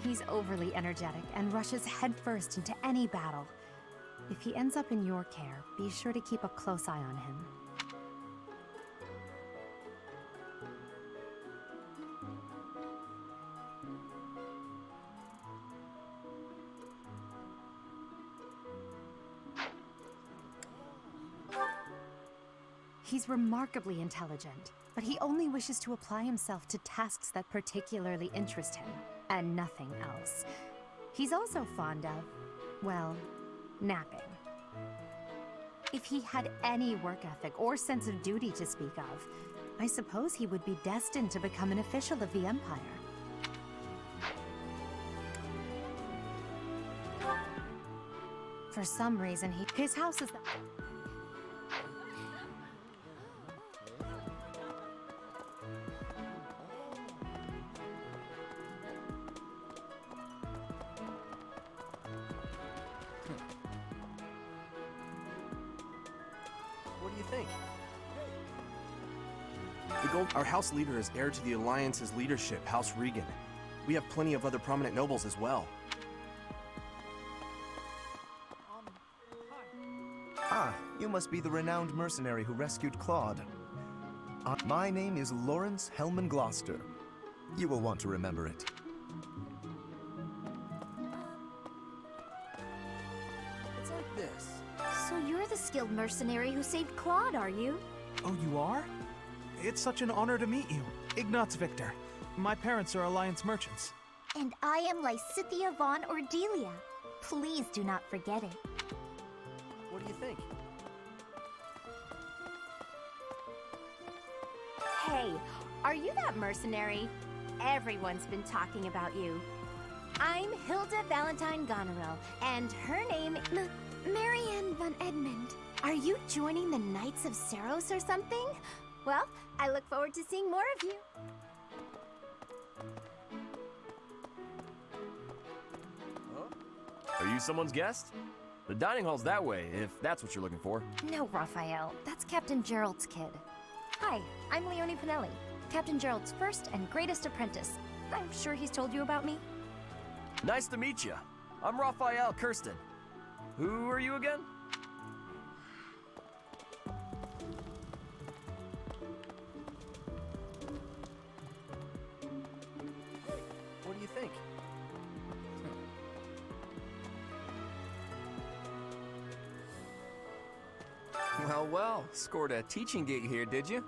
He's overly energetic and rushes headfirst into any battle. If he ends up in your care, be sure to keep a close eye on him. He's remarkably intelligent, but he only wishes to apply himself to tasks that particularly interest him, and nothing else. He's also fond of, well, napping. If he had any work ethic or sense of duty to speak of, I suppose he would be destined to become an official of the Empire. For some reason, his house is the... What do you think? Our house leader is heir to the Alliance's leadership, House Regan. We have plenty of other prominent nobles as well. Ah, you must be the renowned mercenary who rescued Claude. My name is Lawrence Hellman Gloucester. You will want to remember it. It's like this. So you're the skilled mercenary who saved Claude, are you? Oh, you are? It's such an honor to meet you. Ignatz Victor. My parents are Alliance merchants. And I am Lysithia von Ordelia. Please do not forget it. What do you think? Hey, are you that mercenary? Everyone's been talking about you. I'm Hilda Valentine Goneril, and her name... Marianne von Edmund. Are you joining the Knights of Saros or something? Well, I look forward to seeing more of you. Are you someone's guest? The dining hall's that way, if that's what you're looking for. No, Raphael. That's Captain Gerald's kid. Hi, I'm Leonie Pinelli, Captain Gerald's first and greatest apprentice. I'm sure he's told you about me. Nice to meet you. I'm Raphael Kirsten. Who are you again? What do you think? Well, well, scored a teaching gig here, did you?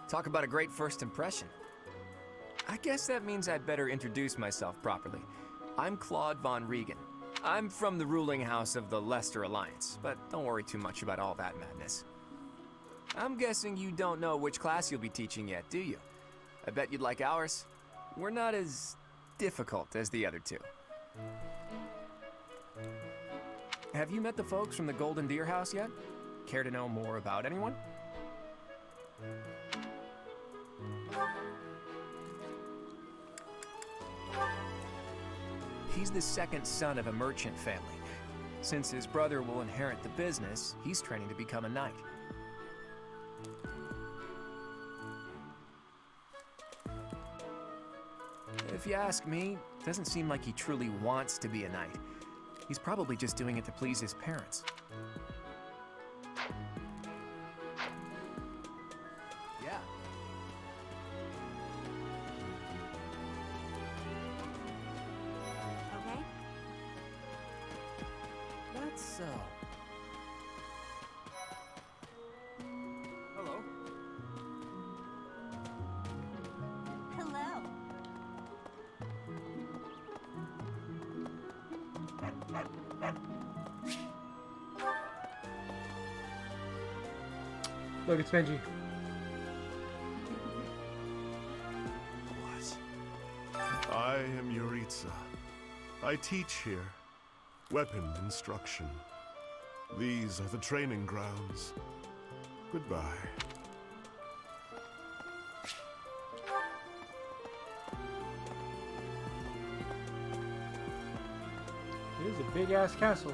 Talk about a great first impression. I guess that means I'd better introduce myself properly. I'm Claude von Regan. I'm from the ruling house of the Leicester Alliance, but don't worry too much about all that madness. I'm guessing you don't know which class you'll be teaching yet, do you? I bet you'd like ours. We're not as difficult as the other two. Have you met the folks from the Golden Deer House yet? Care to know more about anyone? He's the second son of a merchant family. Since his brother will inherit the business, he's training to become a knight. If you ask me, it doesn't seem like he truly wants to be a knight. He's probably just doing it to please his parents. Yeah. Okay. That's so. Hello. Hello. Look, it's Benji. What? I am Yuritsa. I teach here. Weapon instruction. These are the training grounds. Goodbye. It is a big ass castle.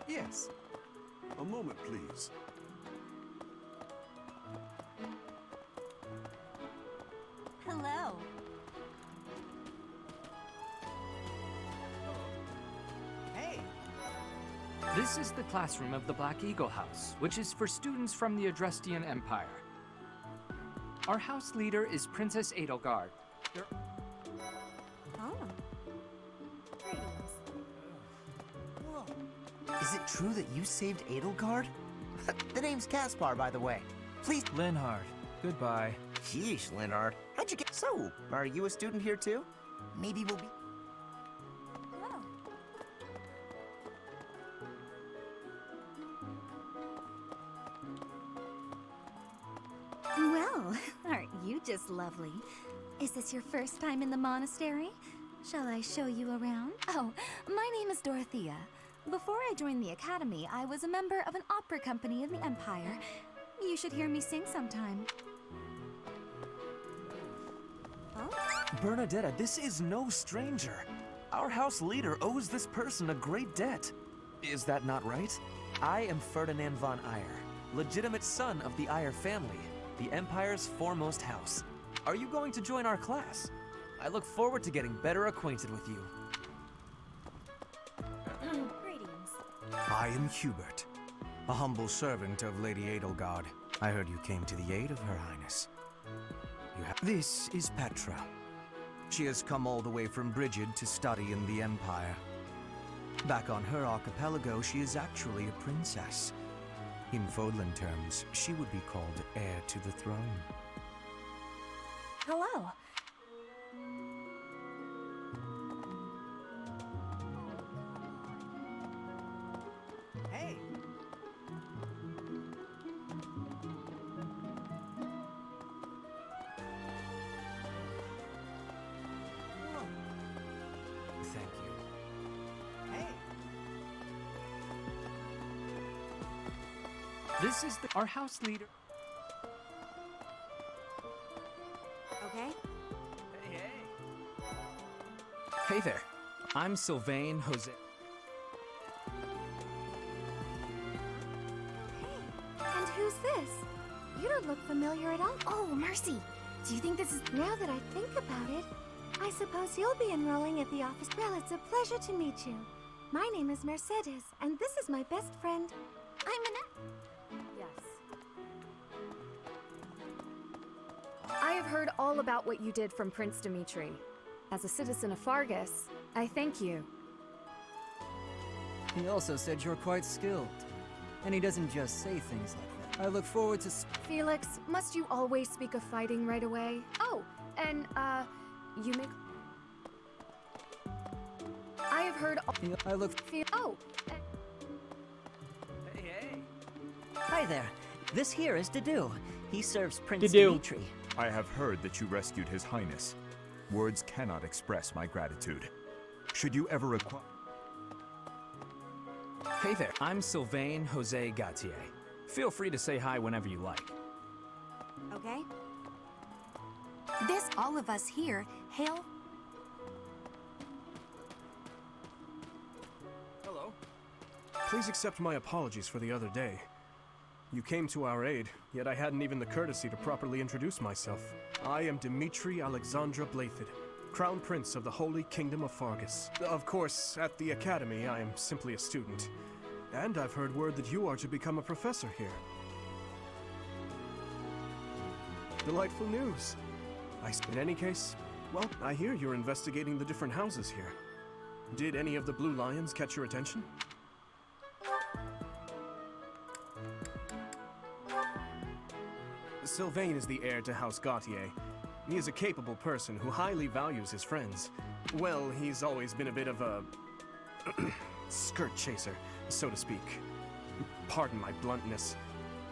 Yes. A moment, please. Hello. Hey! This is the classroom of the Black Eagle House, which is for students from the Adrestian Empire. Our house leader is Princess Edelgard. Oh. Is it true that you saved Edelgard? The name's Caspar, by the way. Please. Linhard, goodbye. Sheesh, Linhard. How'd you get. So, are you a student here too? Maybe we'll be. Well, aren't you just lovely? Is this your first time in the monastery? Shall I show you around? Oh, my name is Dorothea. Before I joined the academy, I was a member of an opera company in the Empire. You should hear me sing sometime. Bernadetta, this is no stranger. Our house leader owes this person a great debt. Is that not right? I am Ferdinand von Eyre, legitimate son of the Eyre family, the Empire's foremost house. Are you going to join our class? I look forward to getting better acquainted with you. Greetings. I am Hubert, a humble servant of Lady Edelgard. I heard you came to the aid of Her Highness. This is Petra. She has come all the way from Brigid to study in the Empire. Back on her archipelago, she is actually a princess. In Fodlan terms, she would be called heir to the throne. Hello. This is our house leader. Okay? Hey there. I'm Sylvain Jose. And who's this? You don't look familiar at all. Oh, Mercy! Do you think this is... Now that I think about it, I suppose you'll be enrolling at the office. Well, it's a pleasure to meet you. My name is Mercedes, and this is my best friend. I'm Yes. I have heard all about what you did from Prince Dimitri. As a citizen of Fargus, I thank you. He also said you're quite skilled. And he doesn't just say things like that. I look forward to Felix, must you always speak of fighting right away? Oh, and, you make... I have heard all... I look... Oh, Hi there. This here is Dedu. He serves Prince Dedu. Dimitri. I have heard that you rescued His Highness. Words cannot express my gratitude. Should you ever require... Hey there. I'm Sylvain Jose Gautier. Feel free to say hi whenever you like. Okay? This all of us here hail... Hello. Please accept my apologies for the other day. You came to our aid, yet I hadn't even the courtesy to properly introduce myself. I am Dimitri Alexandra Blathid, Crown Prince of the Holy Kingdom of Fargus. Of course, at the Academy, I am simply a student. And I've heard word that you are to become a professor here. Delightful news. In any case, well, I hear you're investigating the different houses here. Did any of the Blue Lions catch your attention? Sylvain is the heir to House Gautier. He is a capable person who highly values his friends. Well, he's always been a bit of a... skirt chaser, so to speak. Pardon my bluntness.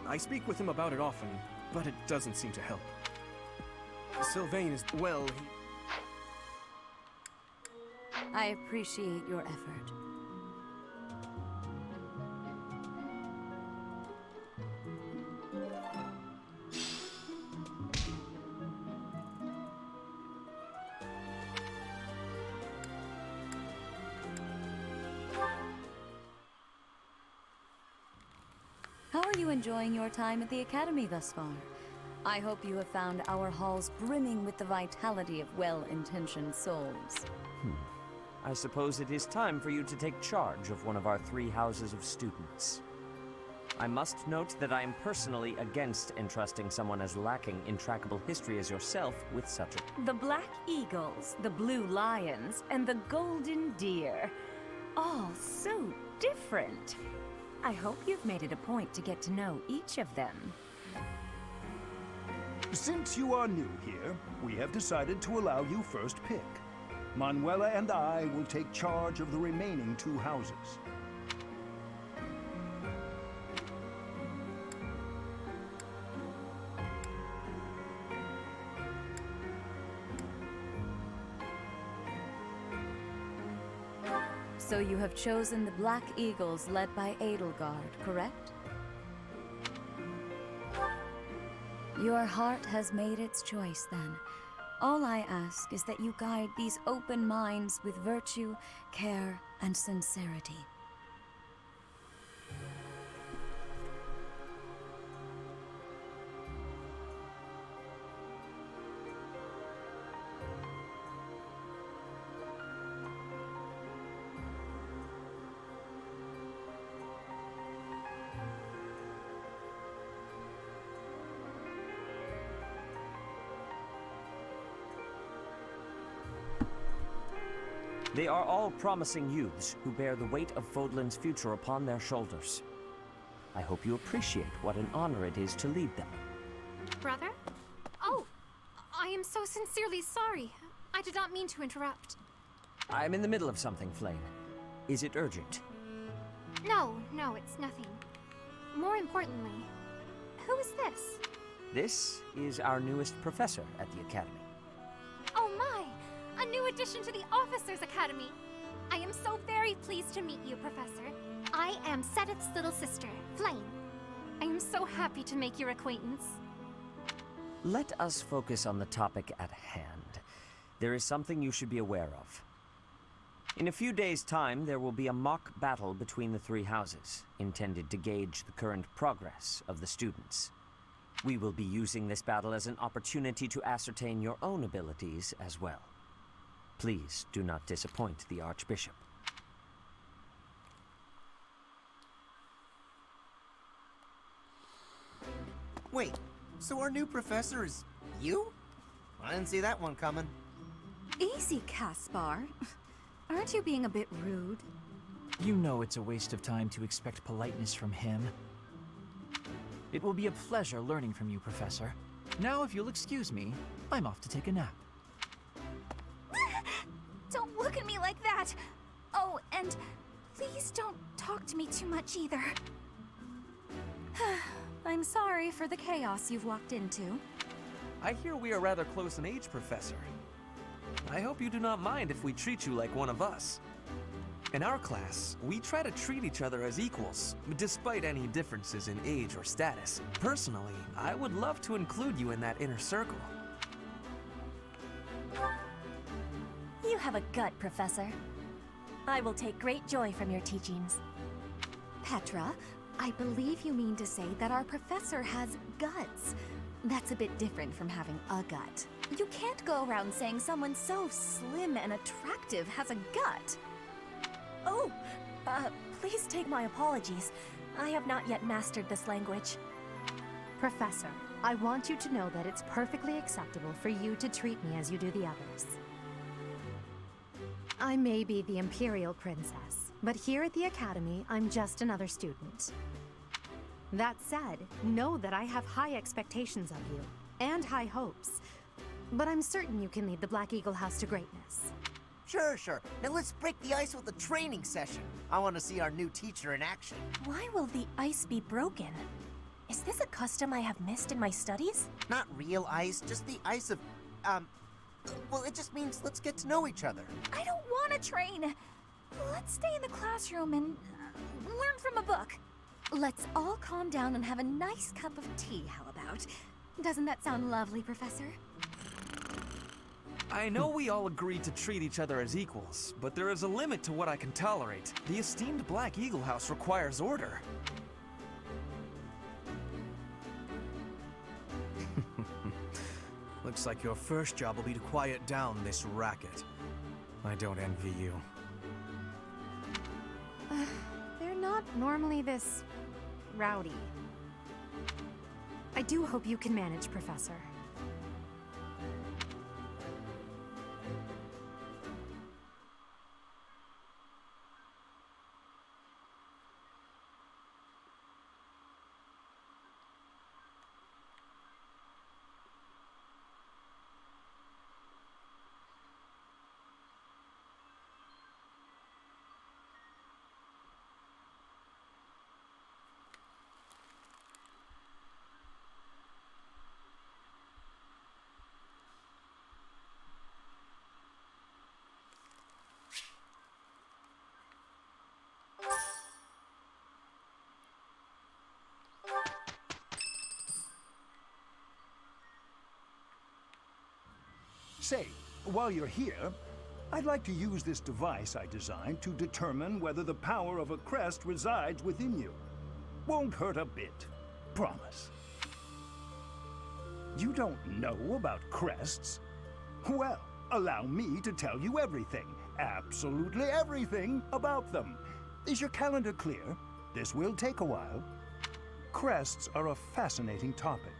I speak with him about it often, but it doesn't seem to help. Sylvain is... well, I appreciate your effort. How are you enjoying your time at the Academy thus far? I hope you have found our halls brimming with the vitality of well-intentioned souls. I suppose it is time for you to take charge of one of our 3 houses of students. I must note that I am personally against entrusting someone as lacking in trackable history as yourself with such a... The Black Eagles, the Blue Lions, and the Golden Deer. All so different. I hope you've made it a point to get to know each of them. Since you are new here, we have decided to allow you first pick. Manuela and I will take charge of the remaining 2 houses. So you have chosen the Black Eagles led by Edelgard, correct? Your heart has made its choice, then. All I ask is that you guide these open minds with virtue, care, and sincerity. They are all promising youths who bear the weight of Fodlan's future upon their shoulders. I hope you appreciate what an honor it is to lead them. Brother? Oh, I am so sincerely sorry. I did not mean to interrupt. I'm in the middle of something, Flame. Is it urgent? No, it's nothing. More importantly, who is this? This is our newest professor at the Academy. Oh my! A new addition to the Officers' Academy! I am so very pleased to meet you, Professor. I am Sedith's little sister, Flame. I am so happy to make your acquaintance. Let us focus on the topic at hand. There is something you should be aware of. In a few days' time, there will be a mock battle between the three houses, intended to gauge the current progress of the students. We will be using this battle as an opportunity to ascertain your own abilities as well. Please do not disappoint the Archbishop. Wait, so our new professor is you? I didn't see that one coming. Easy, Caspar. Aren't you being a bit rude? You know it's a waste of time to expect politeness from him. It will be a pleasure learning from you, Professor. Now, if you'll excuse me, I'm off to take a nap. Don't look at me like that! Oh, and please don't talk to me too much either. I'm sorry for the chaos you've walked into. I hear we are rather close in age, Professor. I hope you do not mind if we treat you like one of us. In our class, we try to treat each other as equals, despite any differences in age or status. Personally, I would love to include you in that inner circle. You have a gut, Professor. I will take great joy from your teachings. Petra, I believe you mean to say that our professor has guts. That's a bit different from having a gut. You can't go around saying someone so slim and attractive has a gut. Oh, please take my apologies. I have not yet mastered this language. Professor, I want you to know that it's perfectly acceptable for you to treat me as you do the others. I may be the Imperial Princess, but here at the Academy, I'm just another student. That said, know that I have high expectations of you, and high hopes. But I'm certain you can lead the Black Eagle House to greatness. Sure. Now let's break the ice with a training session. I want to see our new teacher in action. Why will the ice be broken? Is this a custom I have missed in my studies? Not real ice, just the ice of, well, it just means let's get to know each other. I don't want to train. Let's stay in the classroom and learn from a book. Let's all calm down and have a nice cup of tea, how about? Doesn't that sound lovely, Professor? I know we all agreed to treat each other as equals, but there is a limit to what I can tolerate. The esteemed Black Eagle House requires order. Looks like your first job will be to quiet down this racket. I don't envy you. They're not normally this rowdy. I do hope you can manage, Professor. Say, while you're here, I'd like to use this device I designed to determine whether the power of a crest resides within you. Won't hurt a bit. Promise. You don't know about crests? Well, allow me to tell you everything, absolutely everything about them. Is your calendar clear? This will take a while. Crests are a fascinating topic.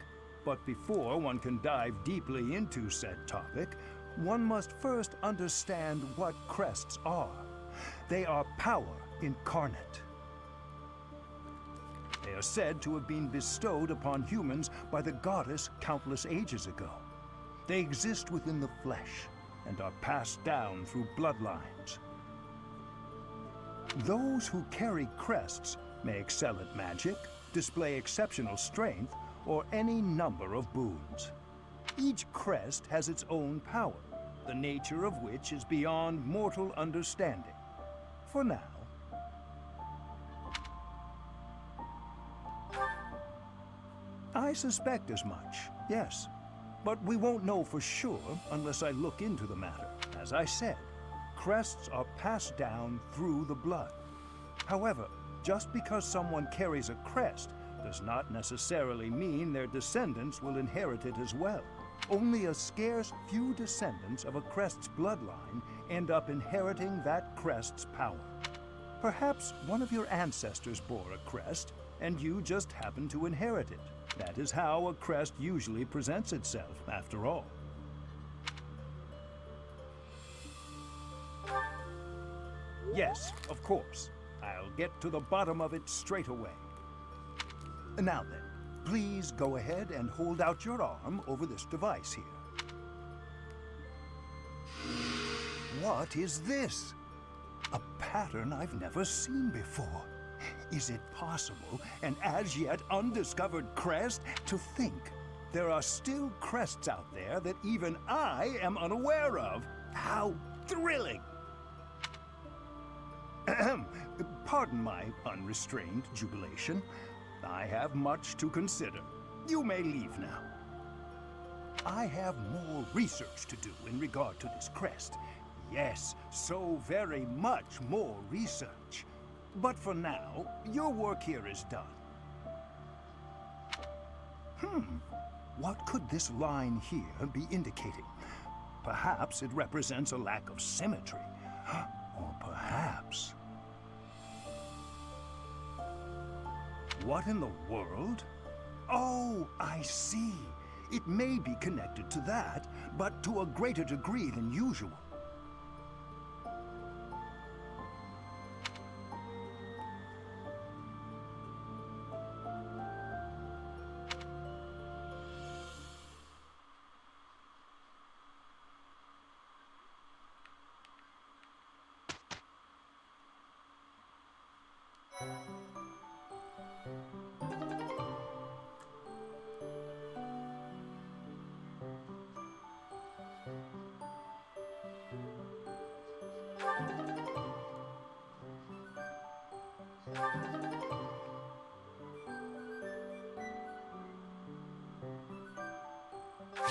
But before one can dive deeply into said topic, one must first understand what crests are. They are power incarnate. They are said to have been bestowed upon humans by the goddess countless ages ago. They exist within the flesh and are passed down through bloodlines. Those who carry crests may excel at magic, display exceptional strength, or any number of boons. Each crest has its own power, the nature of which is beyond mortal understanding. For now. suspect as much, yes. But we won't know for sure unless I look into the matter. As I said, crests are passed down through the blood. However, just because someone carries a crest does not necessarily mean their descendants will inherit it as well. Only a scarce few descendants of a crest's bloodline end up inheriting that crest's power. Perhaps one of your ancestors bore a crest, and you just happen to inherit it. That is how a crest usually presents itself, after all. Yes, of course. I'll get to the bottom of it straight away. Now then, please go ahead and hold out your arm over this device here. What is this? A pattern I've never seen before. Is it possible, an as yet undiscovered crest? To think there are still crests out there that even I am unaware of. How thrilling! Ahem. Pardon my unrestrained jubilation. I have much to consider. You may leave now. I have more research to do in regard to this crest. Yes, so very much more research. But for now, your work here is done. What could this line here be indicating? Perhaps it represents a lack of symmetry. Or perhaps... What in the world? Oh, I see. It may be connected to that, but to a greater degree than usual.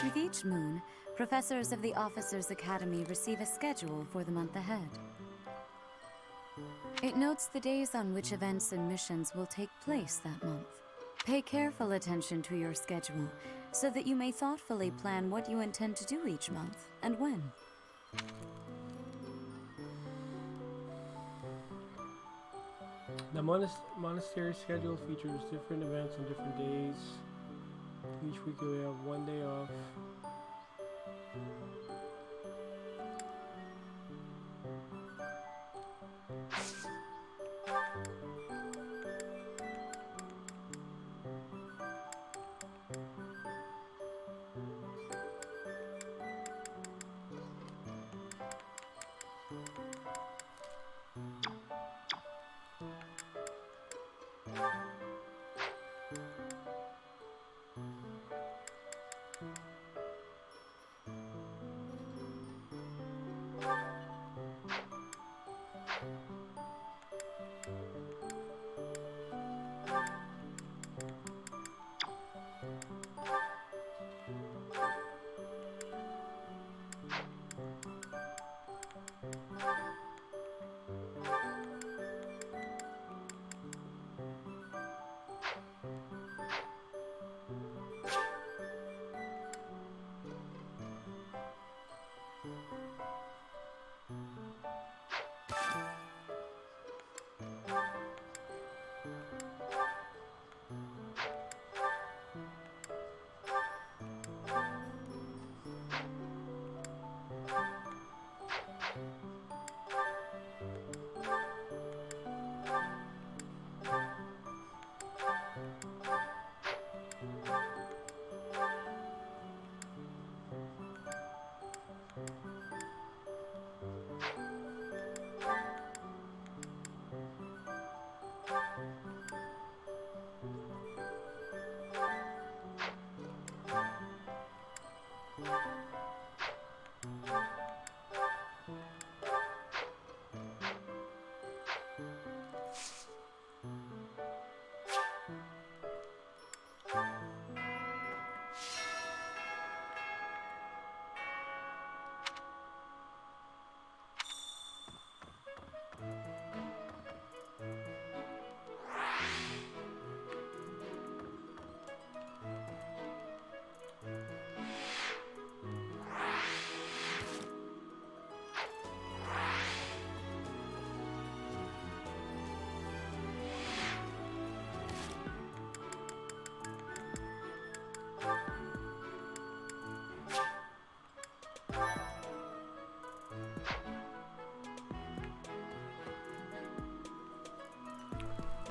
With each moon, professors of the Officers' Academy receive a schedule for the month ahead. It notes the days on which events and missions will take place that month. Pay careful attention to your schedule, so that you may thoughtfully plan what you intend to do each month, and when. The monastery schedule features different events on different days. Each week we have one day off.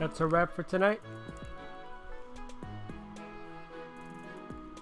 That's a wrap for tonight.